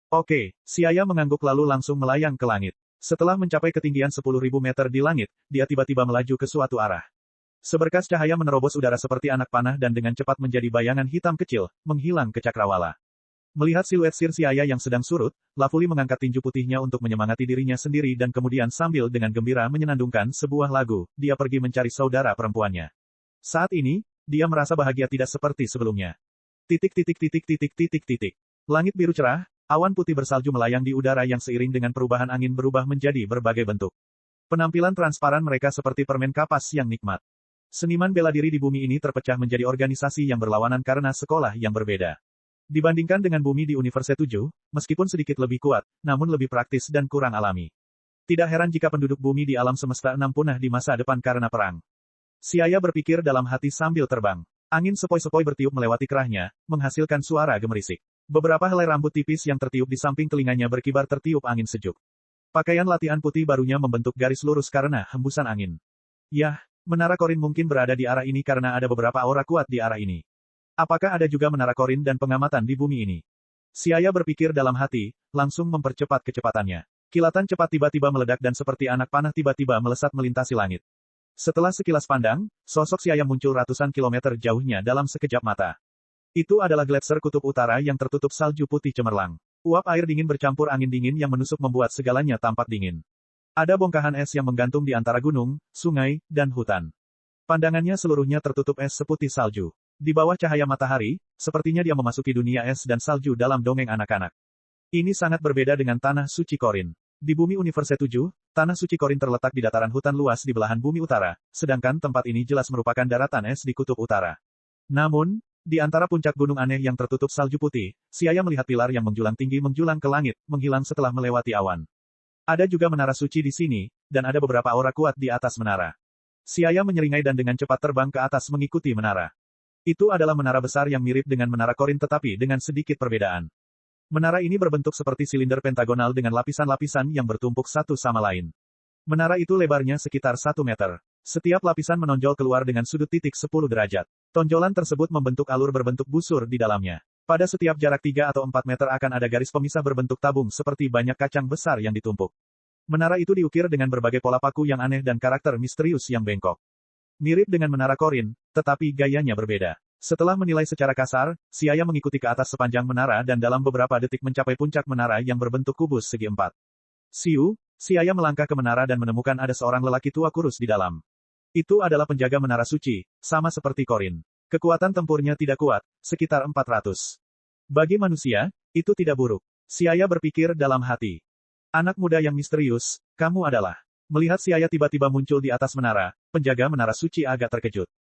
Speaker 1: Oke, Siaya mengangguk lalu langsung melayang ke langit. Setelah mencapai ketinggian 10.000 meter di langit, dia tiba-tiba melaju ke suatu arah. Seberkas cahaya menerobos udara seperti anak panah dan dengan cepat menjadi bayangan hitam kecil, menghilang ke cakrawala. Melihat siluet Sir Siaya yang sedang surut, Lafuli mengangkat tinju putihnya untuk menyemangati dirinya sendiri dan kemudian sambil dengan gembira menyenandungkan sebuah lagu, dia pergi mencari saudara perempuannya. Saat ini, dia merasa bahagia tidak seperti sebelumnya. Titik titik titik titik titik titik. Langit biru cerah, awan putih bersalju melayang di udara yang seiring dengan perubahan angin berubah menjadi berbagai bentuk. Penampilan transparan mereka seperti permen kapas yang nikmat. Seniman bela diri di bumi ini terpecah menjadi organisasi yang berlawanan karena sekolah yang berbeda. Dibandingkan dengan bumi di Universe 7, meskipun sedikit lebih kuat, namun lebih praktis dan kurang alami. Tidak heran jika penduduk bumi di alam semesta 6 punah di masa depan karena perang. Siaya berpikir dalam hati sambil terbang. Angin sepoi-sepoi bertiup melewati kerahnya, menghasilkan suara gemerisik. Beberapa helai rambut tipis yang tertiup di samping telinganya berkibar tertiup angin sejuk. Pakaian latihan putih barunya membentuk garis lurus karena hembusan angin. Yah, menara Korin mungkin berada di arah ini karena ada beberapa aura kuat di arah ini. Apakah ada juga menara Korin dan pengamatan di bumi ini? Siaya berpikir dalam hati, langsung mempercepat kecepatannya. Kilatan cepat tiba-tiba meledak dan seperti anak panah tiba-tiba melesat melintasi langit. Setelah sekilas pandang, sosok Siaya muncul ratusan kilometer jauhnya dalam sekejap mata. Itu adalah gletser kutub utara yang tertutup salju putih cemerlang. Uap air dingin bercampur angin dingin yang menusuk membuat segalanya tampak dingin. Ada bongkahan es yang menggantung di antara gunung, sungai, dan hutan. Pandangannya seluruhnya tertutup es seputih salju. Di bawah cahaya matahari, sepertinya dia memasuki dunia es dan salju dalam dongeng anak-anak. Ini sangat berbeda dengan tanah suci Korin. Di bumi Universe 7, tanah suci Korin terletak di dataran hutan luas di belahan bumi utara, sedangkan tempat ini jelas merupakan daratan es di kutub utara. Namun, di antara puncak gunung aneh yang tertutup salju putih, Siaya melihat pilar yang menjulang tinggi menjulang ke langit, menghilang setelah melewati awan. Ada juga menara suci di sini, dan ada beberapa aura kuat di atas menara. Siaya menyeringai dan dengan cepat terbang ke atas mengikuti menara. Itu adalah menara besar yang mirip dengan menara Korin tetapi dengan sedikit perbedaan. Menara ini berbentuk seperti silinder pentagonal dengan lapisan-lapisan yang bertumpuk satu sama lain. Menara itu lebarnya sekitar 1 meter. Setiap lapisan menonjol keluar dengan sudut titik 10 derajat. Tonjolan tersebut membentuk alur berbentuk busur di dalamnya. Pada setiap jarak 3 atau 4 meter akan ada garis pemisah berbentuk tabung seperti banyak kacang besar yang ditumpuk. Menara itu diukir dengan berbagai pola paku yang aneh dan karakter misterius yang bengkok. Mirip dengan menara Korin, tetapi gayanya berbeda. Setelah menilai secara kasar, Siaya mengikuti ke atas sepanjang menara dan dalam beberapa detik mencapai puncak menara yang berbentuk kubus segi 4. Siaya melangkah ke menara dan menemukan ada seorang lelaki tua kurus di dalam. Itu adalah penjaga menara suci, sama seperti Korin. Kekuatan tempurnya tidak kuat, sekitar 400. Bagi manusia, itu tidak buruk. Siaya berpikir dalam hati. Anak muda yang misterius, kamu adalah. Melihat Siaya tiba-tiba muncul di atas menara, penjaga menara suci agak terkejut.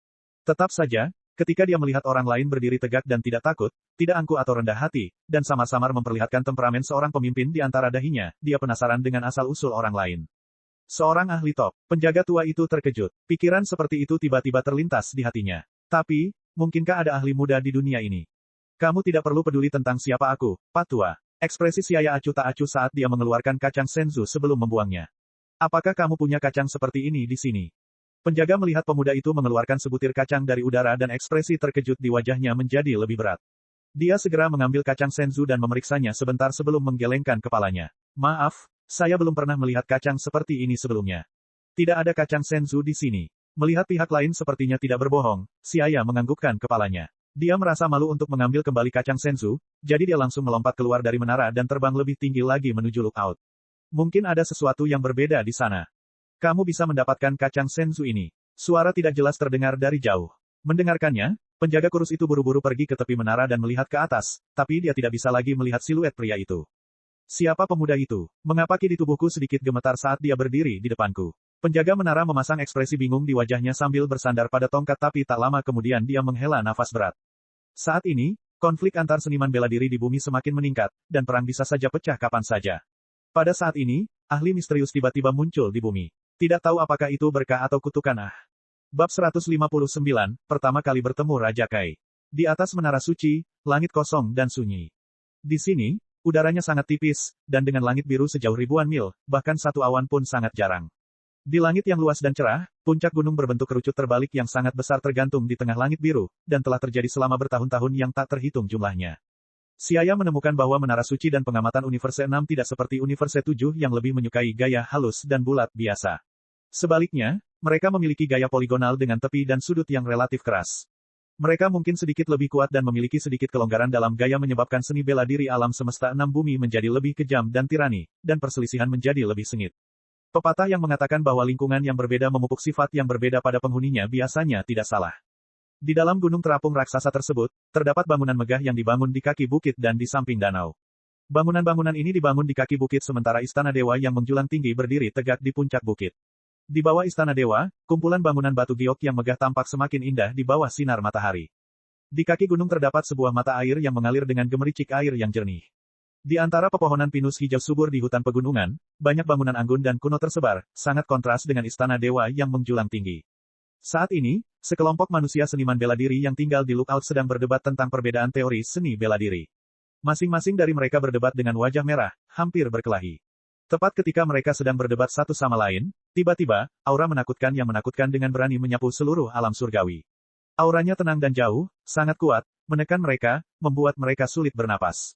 Speaker 1: Tetap saja, ketika dia melihat orang lain berdiri tegak dan tidak takut, tidak angkuh atau rendah hati, dan samar-samar memperlihatkan temperamen seorang pemimpin di antara dahinya, dia penasaran dengan asal-usul orang lain. Seorang ahli top, penjaga tua itu terkejut. Pikiran seperti itu tiba-tiba terlintas di hatinya. Tapi, mungkinkah ada ahli muda di dunia ini? Kamu tidak perlu peduli tentang siapa aku, Pak Tua. Ekspresi Siaya acuh tak acuh saat dia mengeluarkan kacang senzu sebelum membuangnya. Apakah kamu punya kacang seperti ini di sini? Penjaga melihat pemuda itu mengeluarkan sebutir kacang dari udara dan ekspresi terkejut di wajahnya menjadi lebih berat. Dia segera mengambil kacang senzu dan memeriksanya sebentar sebelum menggelengkan kepalanya. Maaf, saya belum pernah melihat kacang seperti ini sebelumnya. Tidak ada kacang senzu di sini. Melihat pihak lain sepertinya tidak berbohong, Siaya menganggukkan kepalanya. Dia merasa malu untuk mengambil kembali kacang senzu, jadi dia langsung melompat keluar dari menara dan terbang lebih tinggi lagi menuju lookout. Mungkin ada sesuatu yang berbeda di sana. Kamu bisa mendapatkan kacang senzu ini. Suara tidak jelas terdengar dari jauh. Mendengarkannya, penjaga kurus itu buru-buru pergi ke tepi menara dan melihat ke atas, tapi dia tidak bisa lagi melihat siluet pria itu. Siapa pemuda itu? Mengapa kini tubuhku sedikit gemetar saat dia berdiri di depanku? Penjaga menara memasang ekspresi bingung di wajahnya sambil bersandar pada tongkat tapi tak lama kemudian dia menghela nafas berat. Saat ini, konflik antar seniman bela diri di bumi semakin meningkat, dan perang bisa saja pecah kapan saja. Pada saat ini, ahli misterius tiba-tiba muncul di bumi. Tidak tahu apakah itu berkah atau kutukan. Bab 159, pertama kali bertemu Raja Kai. Di atas menara suci, langit kosong dan sunyi. Di sini, udaranya sangat tipis, dan dengan langit biru sejauh ribuan mil, bahkan satu awan pun sangat jarang. Di langit yang luas dan cerah, puncak gunung berbentuk kerucut terbalik yang sangat besar tergantung di tengah langit biru, dan telah terjadi selama bertahun-tahun yang tak terhitung jumlahnya. Siaya menemukan bahwa menara suci dan pengamatan Universe 6 tidak seperti Universe 7 yang lebih menyukai gaya halus dan bulat biasa. Sebaliknya, mereka memiliki gaya poligonal dengan tepi dan sudut yang relatif keras. Mereka mungkin sedikit lebih kuat dan memiliki sedikit kelonggaran dalam gaya menyebabkan seni bela diri alam semesta enam bumi menjadi lebih kejam dan tirani, dan perselisihan menjadi lebih sengit. Pepatah yang mengatakan bahwa lingkungan yang berbeda memupuk sifat yang berbeda pada penghuninya biasanya tidak salah. Di dalam gunung terapung raksasa tersebut, terdapat bangunan megah yang dibangun di kaki bukit dan di samping danau. Bangunan-bangunan ini dibangun di kaki bukit sementara istana dewa yang menjulang tinggi berdiri tegak di puncak bukit. Di bawah istana dewa, kumpulan bangunan batu giok yang megah tampak semakin indah di bawah sinar matahari. Di kaki gunung terdapat sebuah mata air yang mengalir dengan gemericik air yang jernih. Di antara pepohonan pinus hijau subur di hutan pegunungan, banyak bangunan anggun dan kuno tersebar, sangat kontras dengan istana dewa yang menjulang tinggi. Saat ini, sekelompok manusia seniman bela diri yang tinggal di Lookout sedang berdebat tentang perbedaan teori seni bela diri. Masing-masing dari mereka berdebat dengan wajah merah, hampir berkelahi. Tepat ketika mereka sedang berdebat satu sama lain, tiba-tiba, aura menakutkan yang menakutkan dengan berani menyapu seluruh alam surgawi. Auranya tenang dan jauh, sangat kuat, menekan mereka, membuat mereka sulit bernapas.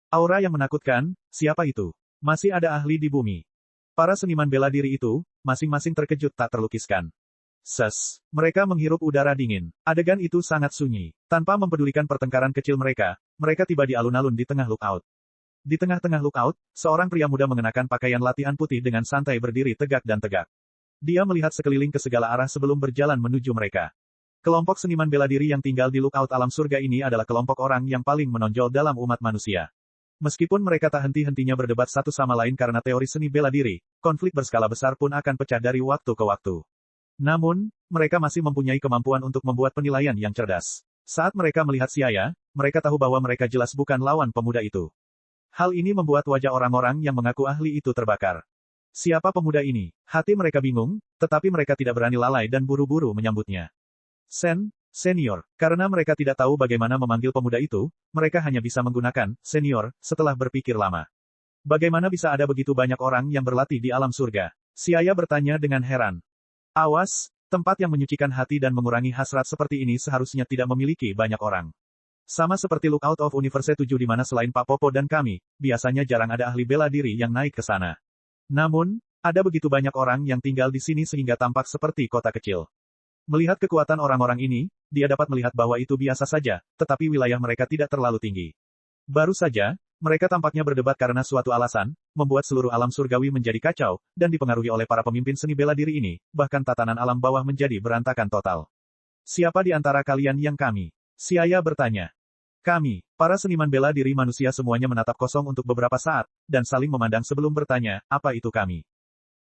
Speaker 1: Aura yang menakutkan, siapa itu? Masih ada ahli di bumi. Para seniman bela diri itu, masing-masing terkejut tak terlukiskan. Mereka menghirup udara dingin. Adegan itu sangat sunyi. Tanpa mempedulikan pertengkaran kecil mereka, mereka tiba di alun-alun di tengah Lookout. Di tengah-tengah Lookout, seorang pria muda mengenakan pakaian latihan putih dengan santai berdiri tegak dan tegak. Dia melihat sekeliling ke segala arah sebelum berjalan menuju mereka. Kelompok seniman bela diri yang tinggal di Lookout alam surga ini adalah kelompok orang yang paling menonjol dalam umat manusia. Meskipun mereka tak henti-hentinya berdebat satu sama lain karena teori seni bela diri, konflik berskala besar pun akan pecah dari waktu ke waktu. Namun, mereka masih mempunyai kemampuan untuk membuat penilaian yang cerdas. Saat mereka melihat Siaya, mereka tahu bahwa mereka jelas bukan lawan pemuda itu. Hal ini membuat wajah orang-orang yang mengaku ahli itu terbakar. Siapa pemuda ini? Hati mereka bingung, tetapi mereka tidak berani lalai dan buru-buru menyambutnya. Senior. Karena mereka tidak tahu bagaimana memanggil pemuda itu, mereka hanya bisa menggunakan senior setelah berpikir lama. Bagaimana bisa ada begitu banyak orang yang berlatih di alam surga? Siaya bertanya dengan heran. Awas, tempat yang menyucikan hati dan mengurangi hasrat seperti ini seharusnya tidak memiliki banyak orang. Sama seperti Lookout of Universe 7 di mana selain Pak Popo dan kami, biasanya jarang ada ahli bela diri yang naik ke sana. Namun, ada begitu banyak orang yang tinggal di sini sehingga tampak seperti kota kecil. Melihat kekuatan orang-orang ini, dia dapat melihat bahwa itu biasa saja, tetapi wilayah mereka tidak terlalu tinggi. Baru saja, mereka tampaknya berdebat karena suatu alasan, membuat seluruh alam surgawi menjadi kacau, dan dipengaruhi oleh para pemimpin seni bela diri ini, bahkan tatanan alam bawah menjadi berantakan total. Siapa di antara kalian yang kami? Siaya bertanya. Kami, para seniman bela diri manusia semuanya menatap kosong untuk beberapa saat, dan saling memandang sebelum bertanya, apa itu kami?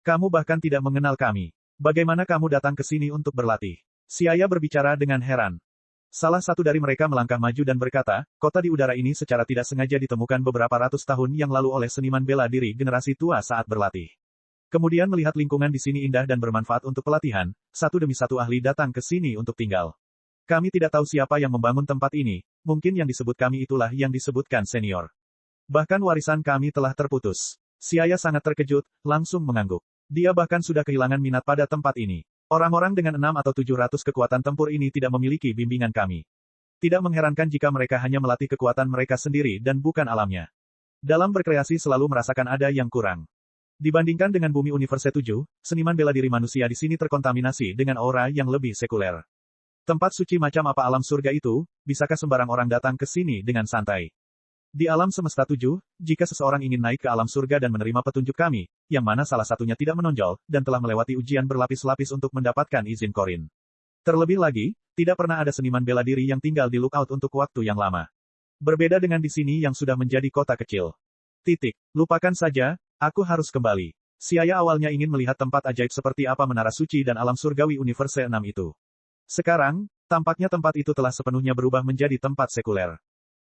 Speaker 1: Kamu bahkan tidak mengenal kami. Bagaimana kamu datang ke sini untuk berlatih? Siaya berbicara dengan heran. Salah satu dari mereka melangkah maju dan berkata, kota di udara ini secara tidak sengaja ditemukan beberapa ratus tahun yang lalu oleh seniman bela diri generasi tua saat berlatih. Kemudian melihat lingkungan di sini indah dan bermanfaat untuk pelatihan, satu demi satu ahli datang ke sini untuk tinggal. Kami tidak tahu siapa yang membangun tempat ini, mungkin yang disebut kami itulah yang disebutkan senior. Bahkan warisan kami telah terputus. Siaya sangat terkejut, langsung mengangguk. Dia bahkan sudah kehilangan minat pada tempat ini. Orang-orang dengan 6 atau 700 kekuatan tempur ini tidak memiliki bimbingan kami. Tidak mengherankan jika mereka hanya melatih kekuatan mereka sendiri dan bukan alamnya. Dalam berkreasi selalu merasakan ada yang kurang. Dibandingkan dengan bumi Universe 7, seniman bela diri manusia di sini terkontaminasi dengan aura yang lebih sekuler. Tempat suci macam apa alam surga itu, bisakah sembarang orang datang ke sini dengan santai? Di alam semesta 7, jika seseorang ingin naik ke alam surga dan menerima petunjuk kami, yang mana salah satunya tidak menonjol, dan telah melewati ujian berlapis-lapis untuk mendapatkan izin korin. Terlebih lagi, tidak pernah ada seniman bela diri yang tinggal di Lookout untuk waktu yang lama. Berbeda dengan di sini yang sudah menjadi kota kecil. Lupakan saja, aku harus kembali. Siaya awalnya ingin melihat tempat ajaib seperti apa menara suci dan alam surgawi Universe 6 itu. Sekarang, tampaknya tempat itu telah sepenuhnya berubah menjadi tempat sekuler.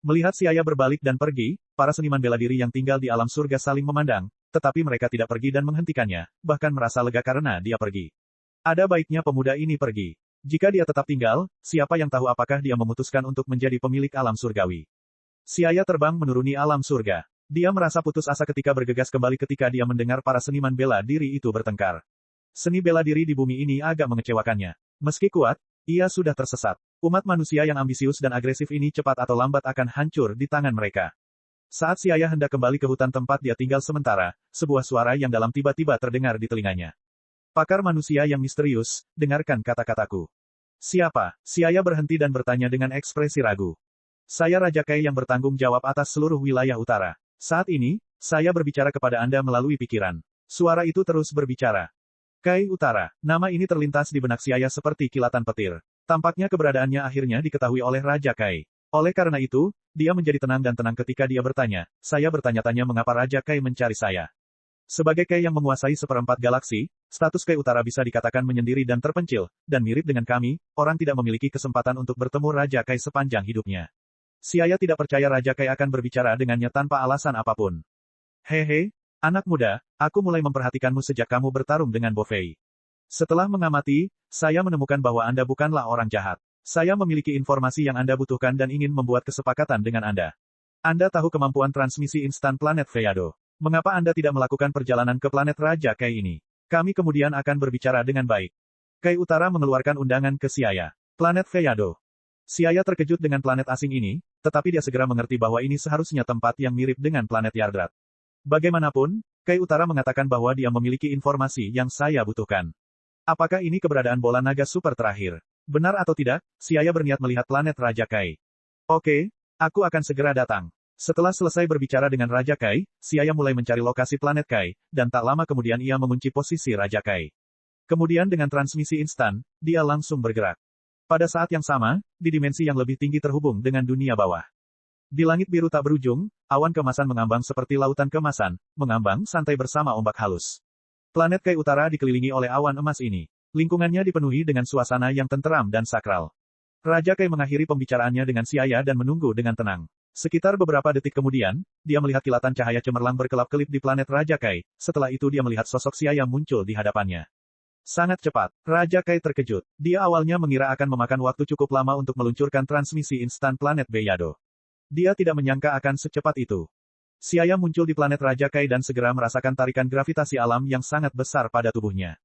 Speaker 1: Melihat Siaya berbalik dan pergi, para seniman bela diri yang tinggal di alam surga saling memandang, tetapi mereka tidak pergi dan menghentikannya, bahkan merasa lega karena dia pergi. Ada baiknya pemuda ini pergi. Jika dia tetap tinggal, siapa yang tahu apakah dia memutuskan untuk menjadi pemilik alam surgawi. Siaya terbang menuruni alam surga. Dia merasa putus asa ketika bergegas kembali ketika dia mendengar para seniman bela diri itu bertengkar. Seni bela diri di bumi ini agak mengecewakannya. Meski kuat, ia sudah tersesat. Umat manusia yang ambisius dan agresif ini cepat atau lambat akan hancur di tangan mereka. Saat Siaya hendak kembali ke hutan tempat dia tinggal sementara, sebuah suara yang dalam tiba-tiba terdengar di telinganya. Pakar manusia yang misterius, dengarkan kata-kataku. Siapa? Siaya berhenti dan bertanya dengan ekspresi ragu. Saya Raja Kai yang bertanggung jawab atas seluruh wilayah utara. Saat ini, saya berbicara kepada Anda melalui pikiran. Suara itu terus berbicara. Kai Utara. Nama ini terlintas di benak Siaya seperti kilatan petir. Tampaknya keberadaannya akhirnya diketahui oleh Raja Kai. Oleh karena itu, dia menjadi tenang dan tenang ketika dia bertanya. Saya bertanya-tanya mengapa Raja Kai mencari saya. Sebagai Kai yang menguasai seperempat galaksi, status Kai Utara bisa dikatakan menyendiri dan terpencil, dan mirip dengan kami, orang tidak memiliki kesempatan untuk bertemu Raja Kai sepanjang hidupnya. Siaya tidak percaya Raja Kai akan berbicara dengannya tanpa alasan apapun. Hehe, anak muda, aku mulai memperhatikanmu sejak kamu bertarung dengan Bo Fei. Setelah mengamati, saya menemukan bahwa Anda bukanlah orang jahat. Saya memiliki informasi yang Anda butuhkan dan ingin membuat kesepakatan dengan Anda. Anda tahu kemampuan transmisi instan planet Feyado. Mengapa Anda tidak melakukan perjalanan ke planet Raja Kai ini? Kami kemudian akan berbicara dengan baik. Kai Utara mengeluarkan undangan ke Siaya. Planet Feyado. Siaya terkejut dengan planet asing ini, tetapi dia segera mengerti bahwa ini seharusnya tempat yang mirip dengan planet Yardrat. Bagaimanapun, Kai Utara mengatakan bahwa dia memiliki informasi yang saya butuhkan. Apakah ini keberadaan bola naga super terakhir? Benar atau tidak, Siaya berniat melihat planet Raja Kai. Oke, aku akan segera datang. Setelah selesai berbicara dengan Raja Kai, Siaya mulai mencari lokasi planet Kai, dan tak lama kemudian ia mengunci posisi Raja Kai. Kemudian dengan transmisi instan, dia langsung bergerak. Pada saat yang sama, di dimensi yang lebih tinggi terhubung dengan dunia bawah. Di langit biru tak berujung, awan kemasan mengambang seperti lautan kemasan, mengambang santai bersama ombak halus. Planet Kai Utara dikelilingi oleh awan emas ini. Lingkungannya dipenuhi dengan suasana yang tenteram dan sakral. Raja Kai mengakhiri pembicaraannya dengan Siaya dan menunggu dengan tenang. Sekitar beberapa detik kemudian, dia melihat kilatan cahaya cemerlang berkelap-kelip di planet Raja Kai, setelah itu dia melihat sosok Siaya muncul di hadapannya. Sangat cepat, Raja Kai terkejut. Dia awalnya mengira akan memakan waktu cukup lama untuk meluncurkan transmisi instan planet Beyado. Dia tidak menyangka akan secepat itu. Siaya muncul di planet Raja Kai dan segera merasakan tarikan gravitasi alam yang sangat besar pada tubuhnya.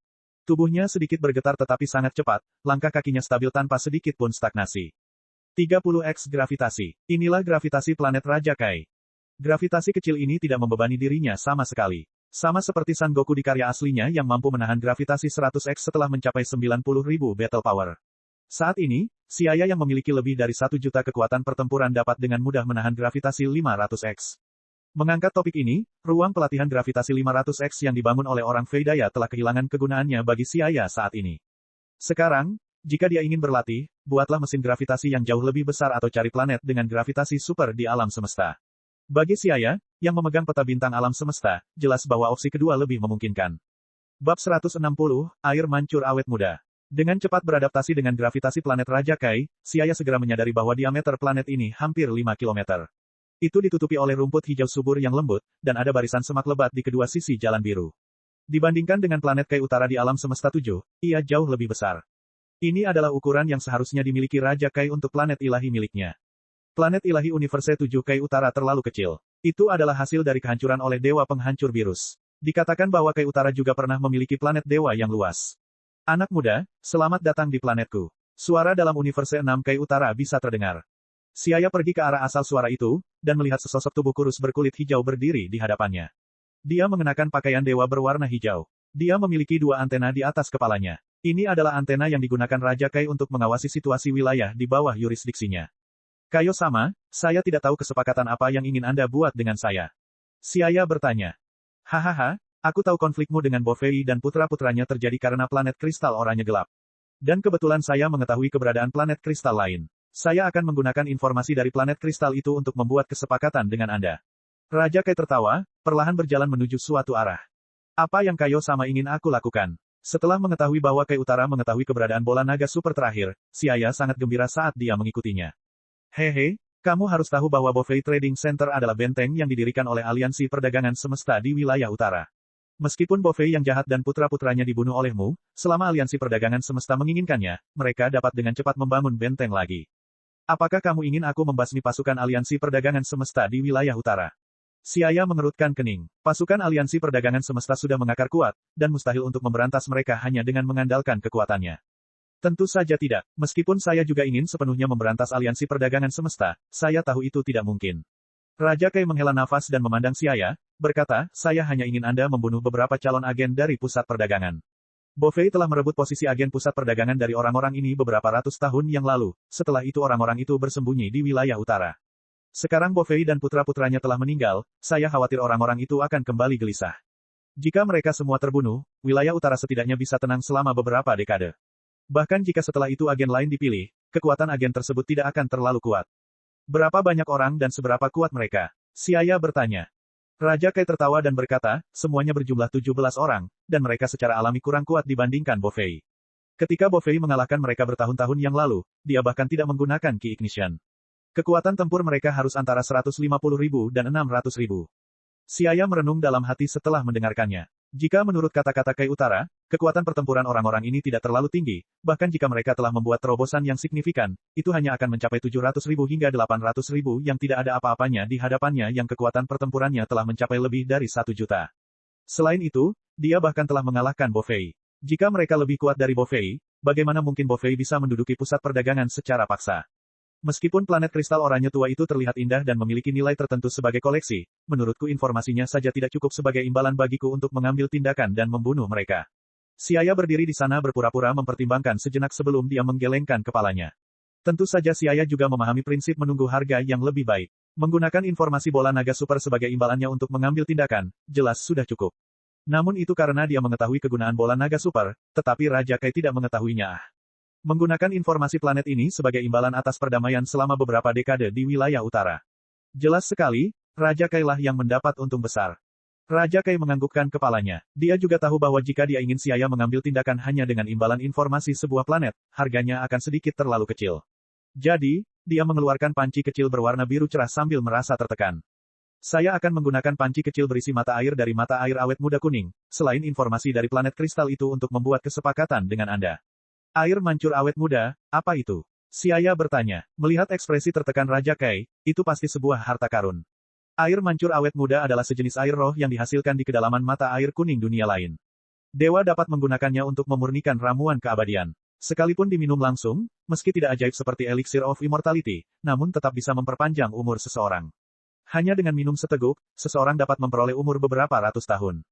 Speaker 1: Tubuhnya sedikit bergetar tetapi sangat cepat, langkah kakinya stabil tanpa sedikit pun stagnasi. 30x gravitasi. Inilah gravitasi planet Raja Kai. Gravitasi kecil ini tidak membebani dirinya sama sekali. Sama seperti San Goku di karya aslinya yang mampu menahan gravitasi 100x setelah mencapai 90.000 battle power. Saat ini, Siaya yang memiliki lebih dari 1 juta kekuatan pertempuran dapat dengan mudah menahan gravitasi 500x. Mengangkat topik ini, ruang pelatihan gravitasi 500x yang dibangun oleh orang Veidaya telah kehilangan kegunaannya bagi Siaya saat ini. Sekarang, jika dia ingin berlatih, buatlah mesin gravitasi yang jauh lebih besar atau cari planet dengan gravitasi super di alam semesta. Bagi Siaya, yang memegang peta bintang alam semesta, jelas bahwa opsi kedua lebih memungkinkan. Bab 160, Air Mancur Awet Muda. Dengan cepat beradaptasi dengan gravitasi planet Raja Kai, Siaya segera menyadari bahwa diameter planet ini hampir 5 km. Itu ditutupi oleh rumput hijau subur yang lembut, dan ada barisan semak lebat di kedua sisi jalan biru. Dibandingkan dengan planet Kai Utara di alam semesta 7, ia jauh lebih besar. Ini adalah ukuran yang seharusnya dimiliki Raja Kai untuk planet ilahi miliknya. Planet ilahi Universe 7 Kai Utara terlalu kecil. Itu adalah hasil dari kehancuran oleh Dewa Penghancur Virus. Dikatakan bahwa Kai Utara juga pernah memiliki planet dewa yang luas. Anak muda, selamat datang di planetku. Suara dalam Universe 6 Kai Utara bisa terdengar. Siaya pergi ke arah asal suara itu, dan melihat sesosok tubuh kurus berkulit hijau berdiri di hadapannya. Dia mengenakan pakaian dewa berwarna hijau. Dia memiliki 2 antena di atas kepalanya. Ini adalah antena yang digunakan Raja Kai untuk mengawasi situasi wilayah di bawah yurisdiksinya. Kayo-sama, saya tidak tahu kesepakatan apa yang ingin Anda buat dengan saya. Siaya bertanya. Hahaha, aku tahu konflikmu dengan Bo Fei dan putra-putranya terjadi karena planet kristal oranye gelap. Dan kebetulan saya mengetahui keberadaan planet kristal lain. Saya akan menggunakan informasi dari planet kristal itu untuk membuat kesepakatan dengan Anda. Raja Kai tertawa, perlahan berjalan menuju suatu arah. Apa yang Kayo-sama ingin aku lakukan? Setelah mengetahui bahwa Kai Utara mengetahui keberadaan bola naga super terakhir, Siaya sangat gembira saat dia mengikutinya. Hehe, kamu harus tahu bahwa Bo Fei Trading Center adalah benteng yang didirikan oleh Aliansi Perdagangan Semesta di wilayah utara. Meskipun Bo Fei yang jahat dan putra-putranya dibunuh olehmu, selama Aliansi Perdagangan Semesta menginginkannya, mereka dapat dengan cepat membangun benteng lagi. Apakah kamu ingin aku membasmi pasukan Aliansi Perdagangan Semesta di wilayah utara? Siaya mengerutkan kening. Pasukan Aliansi Perdagangan Semesta sudah mengakar kuat, dan mustahil untuk memberantas mereka hanya dengan mengandalkan kekuatannya. Tentu saja tidak. Meskipun saya juga ingin sepenuhnya memberantas Aliansi Perdagangan Semesta, saya tahu itu tidak mungkin. Raja Kai menghela nafas dan memandang Siaya, berkata, saya hanya ingin Anda membunuh beberapa calon agen dari pusat perdagangan. Bofei telah merebut posisi agen pusat perdagangan dari orang-orang ini beberapa ratus tahun yang lalu, setelah itu orang-orang itu bersembunyi di wilayah utara. Sekarang Bofei dan putra-putranya telah meninggal, saya khawatir orang-orang itu akan kembali gelisah. Jika mereka semua terbunuh, wilayah utara setidaknya bisa tenang selama beberapa dekade. Bahkan jika setelah itu agen lain dipilih, kekuatan agen tersebut tidak akan terlalu kuat. Berapa banyak orang dan seberapa kuat mereka? Xiaya bertanya. Raja Kai tertawa dan berkata, semuanya berjumlah 17 orang, dan mereka secara alami kurang kuat dibandingkan Bofei. Ketika Bofei mengalahkan mereka bertahun-tahun yang lalu, dia bahkan tidak menggunakan Ki Ignition. Kekuatan tempur mereka harus antara 150.000 dan 600.000. Xiaya merenung dalam hati setelah mendengarkannya. Jika menurut kata-kata Kai Utara, kekuatan pertempuran orang-orang ini tidak terlalu tinggi, bahkan jika mereka telah membuat terobosan yang signifikan, itu hanya akan mencapai 700.000 hingga 800.000 yang tidak ada apa-apanya di hadapannya yang kekuatan pertempurannya telah mencapai lebih dari 1 juta. Selain itu, dia bahkan telah mengalahkan Bofei. Jika mereka lebih kuat dari Bofei, bagaimana mungkin Bofei bisa menduduki pusat perdagangan secara paksa? Meskipun planet kristal oranye tua itu terlihat indah dan memiliki nilai tertentu sebagai koleksi, menurutku informasinya saja tidak cukup sebagai imbalan bagiku untuk mengambil tindakan dan membunuh mereka. Xiaya berdiri di sana berpura-pura mempertimbangkan sejenak sebelum dia menggelengkan kepalanya. Tentu saja Xiaya juga memahami prinsip menunggu harga yang lebih baik. Menggunakan informasi bola naga super sebagai imbalannya untuk mengambil tindakan, jelas sudah cukup. Namun itu karena dia mengetahui kegunaan bola naga super, tetapi Raja Kai tidak mengetahuinya. Menggunakan informasi planet ini sebagai imbalan atas perdamaian selama beberapa dekade di wilayah utara. Jelas sekali, Raja Kai lah yang mendapat untung besar. Raja Kai menganggukkan kepalanya. Dia juga tahu bahwa jika dia ingin Xiaya mengambil tindakan hanya dengan imbalan informasi sebuah planet, harganya akan sedikit terlalu kecil. Jadi, dia mengeluarkan panci kecil berwarna biru cerah sambil merasa tertekan. Saya akan menggunakan panci kecil berisi mata air dari mata air awet muda kuning, selain informasi dari planet kristal itu untuk membuat kesepakatan dengan Anda. Air mancur awet muda, apa itu? Xiaya bertanya. Melihat ekspresi tertekan Raja Kai, itu pasti sebuah harta karun. Air mancur awet muda adalah sejenis air roh yang dihasilkan di kedalaman mata air kuning dunia lain. Dewa dapat menggunakannya untuk memurnikan ramuan keabadian. Sekalipun diminum langsung, meski tidak ajaib seperti Elixir of Immortality, namun tetap bisa memperpanjang umur seseorang. Hanya dengan minum seteguk, seseorang dapat memperoleh umur beberapa ratus tahun.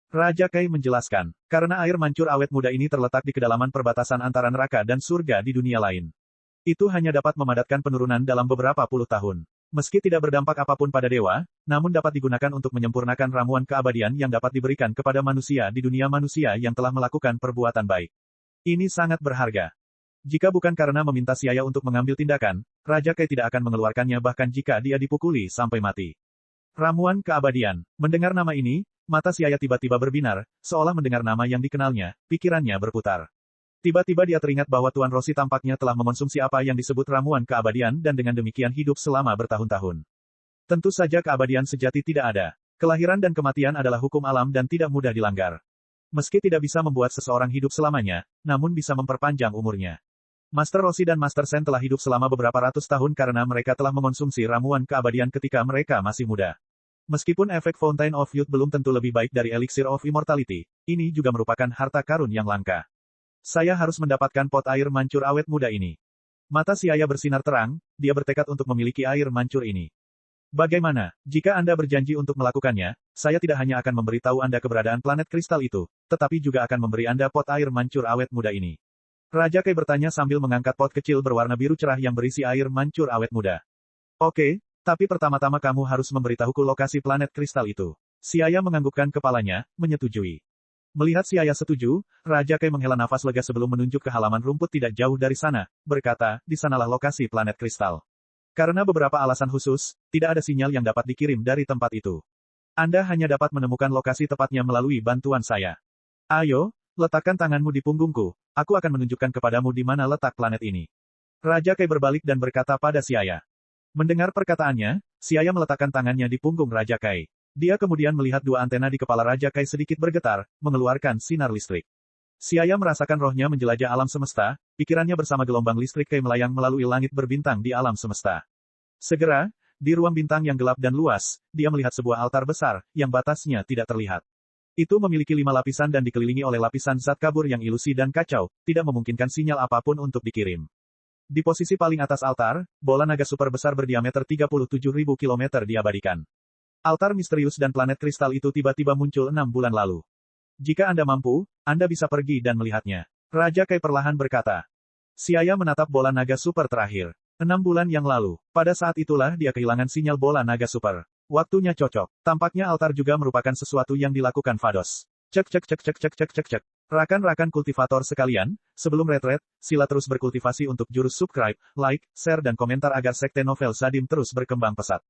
Speaker 1: Raja Kai menjelaskan, karena air mancur awet muda ini terletak di kedalaman perbatasan antara neraka dan surga di dunia lain. Itu hanya dapat memadatkan penurunan dalam beberapa puluh tahun. Meski tidak berdampak apapun pada dewa, namun dapat digunakan untuk menyempurnakan ramuan keabadian yang dapat diberikan kepada manusia di dunia manusia yang telah melakukan perbuatan baik. Ini sangat berharga. Jika bukan karena meminta Xiaya untuk mengambil tindakan, Raja Kai tidak akan mengeluarkannya bahkan jika dia dipukuli sampai mati. Ramuan keabadian. Mendengar nama ini, mata Xiaya tiba-tiba berbinar, seolah mendengar nama yang dikenalnya, pikirannya berputar. Tiba-tiba dia teringat bahwa Tuan Rossi tampaknya telah mengonsumsi apa yang disebut ramuan keabadian dan dengan demikian hidup selama bertahun-tahun. Tentu saja keabadian sejati tidak ada. Kelahiran dan kematian adalah hukum alam dan tidak mudah dilanggar. Meski tidak bisa membuat seseorang hidup selamanya, namun bisa memperpanjang umurnya. Master Rossi dan Master Sen telah hidup selama beberapa ratus tahun karena mereka telah mengonsumsi ramuan keabadian ketika mereka masih muda. Meskipun efek Fountain of Youth belum tentu lebih baik dari Elixir of Immortality, ini juga merupakan harta karun yang langka. Saya harus mendapatkan pot air mancur awet muda ini. Mata Xiaya bersinar terang, dia bertekad untuk memiliki air mancur ini. Bagaimana, jika Anda berjanji untuk melakukannya, saya tidak hanya akan memberitahu Anda keberadaan planet kristal itu, tetapi juga akan memberi Anda pot air mancur awet muda ini. Raja Kai bertanya sambil mengangkat pot kecil berwarna biru cerah yang berisi air mancur awet muda. Oke. Tapi pertama-tama kamu harus memberitahuku lokasi planet kristal itu. Xiaya menganggukkan kepalanya, menyetujui. Melihat Xiaya setuju, Raja Kai menghela nafas lega sebelum menunjuk ke halaman rumput tidak jauh dari sana, berkata, di sanalah lokasi planet kristal. Karena beberapa alasan khusus, tidak ada sinyal yang dapat dikirim dari tempat itu. Anda hanya dapat menemukan lokasi tepatnya melalui bantuan saya. Ayo, letakkan tanganmu di punggungku, aku akan menunjukkan kepadamu di mana letak planet ini. Raja Kai berbalik dan berkata pada Xiaya. Mendengar perkataannya, Xiaya meletakkan tangannya di punggung Raja Kai. Dia kemudian melihat dua antena di kepala Raja Kai sedikit bergetar, mengeluarkan sinar listrik. Xiaya merasakan rohnya menjelajah alam semesta, pikirannya bersama gelombang listrik Kai melayang melalui langit berbintang di alam semesta. Segera, di ruang bintang yang gelap dan luas, dia melihat sebuah altar besar, yang batasnya tidak terlihat. Itu memiliki 5 lapisan dan dikelilingi oleh lapisan zat kabur yang ilusi dan kacau, tidak memungkinkan sinyal apapun untuk dikirim. Di posisi paling atas altar, bola naga super besar berdiameter 37.000 km diabadikan. Altar misterius dan planet kristal itu tiba-tiba muncul 6 bulan lalu. Jika Anda mampu, Anda bisa pergi dan melihatnya. Raja Kai perlahan berkata. Siaya menatap bola naga super terakhir. 6 bulan yang lalu, pada saat itulah dia kehilangan sinyal bola naga super. Waktunya cocok. Tampaknya altar juga merupakan sesuatu yang dilakukan Vados. Cek cek cek cek cek cek cek cek. Rakan-rakan kultivator sekalian, sebelum retret, sila terus berkultivasi untuk jurus subscribe, like, share dan komentar agar sekte novel Sadim terus berkembang pesat.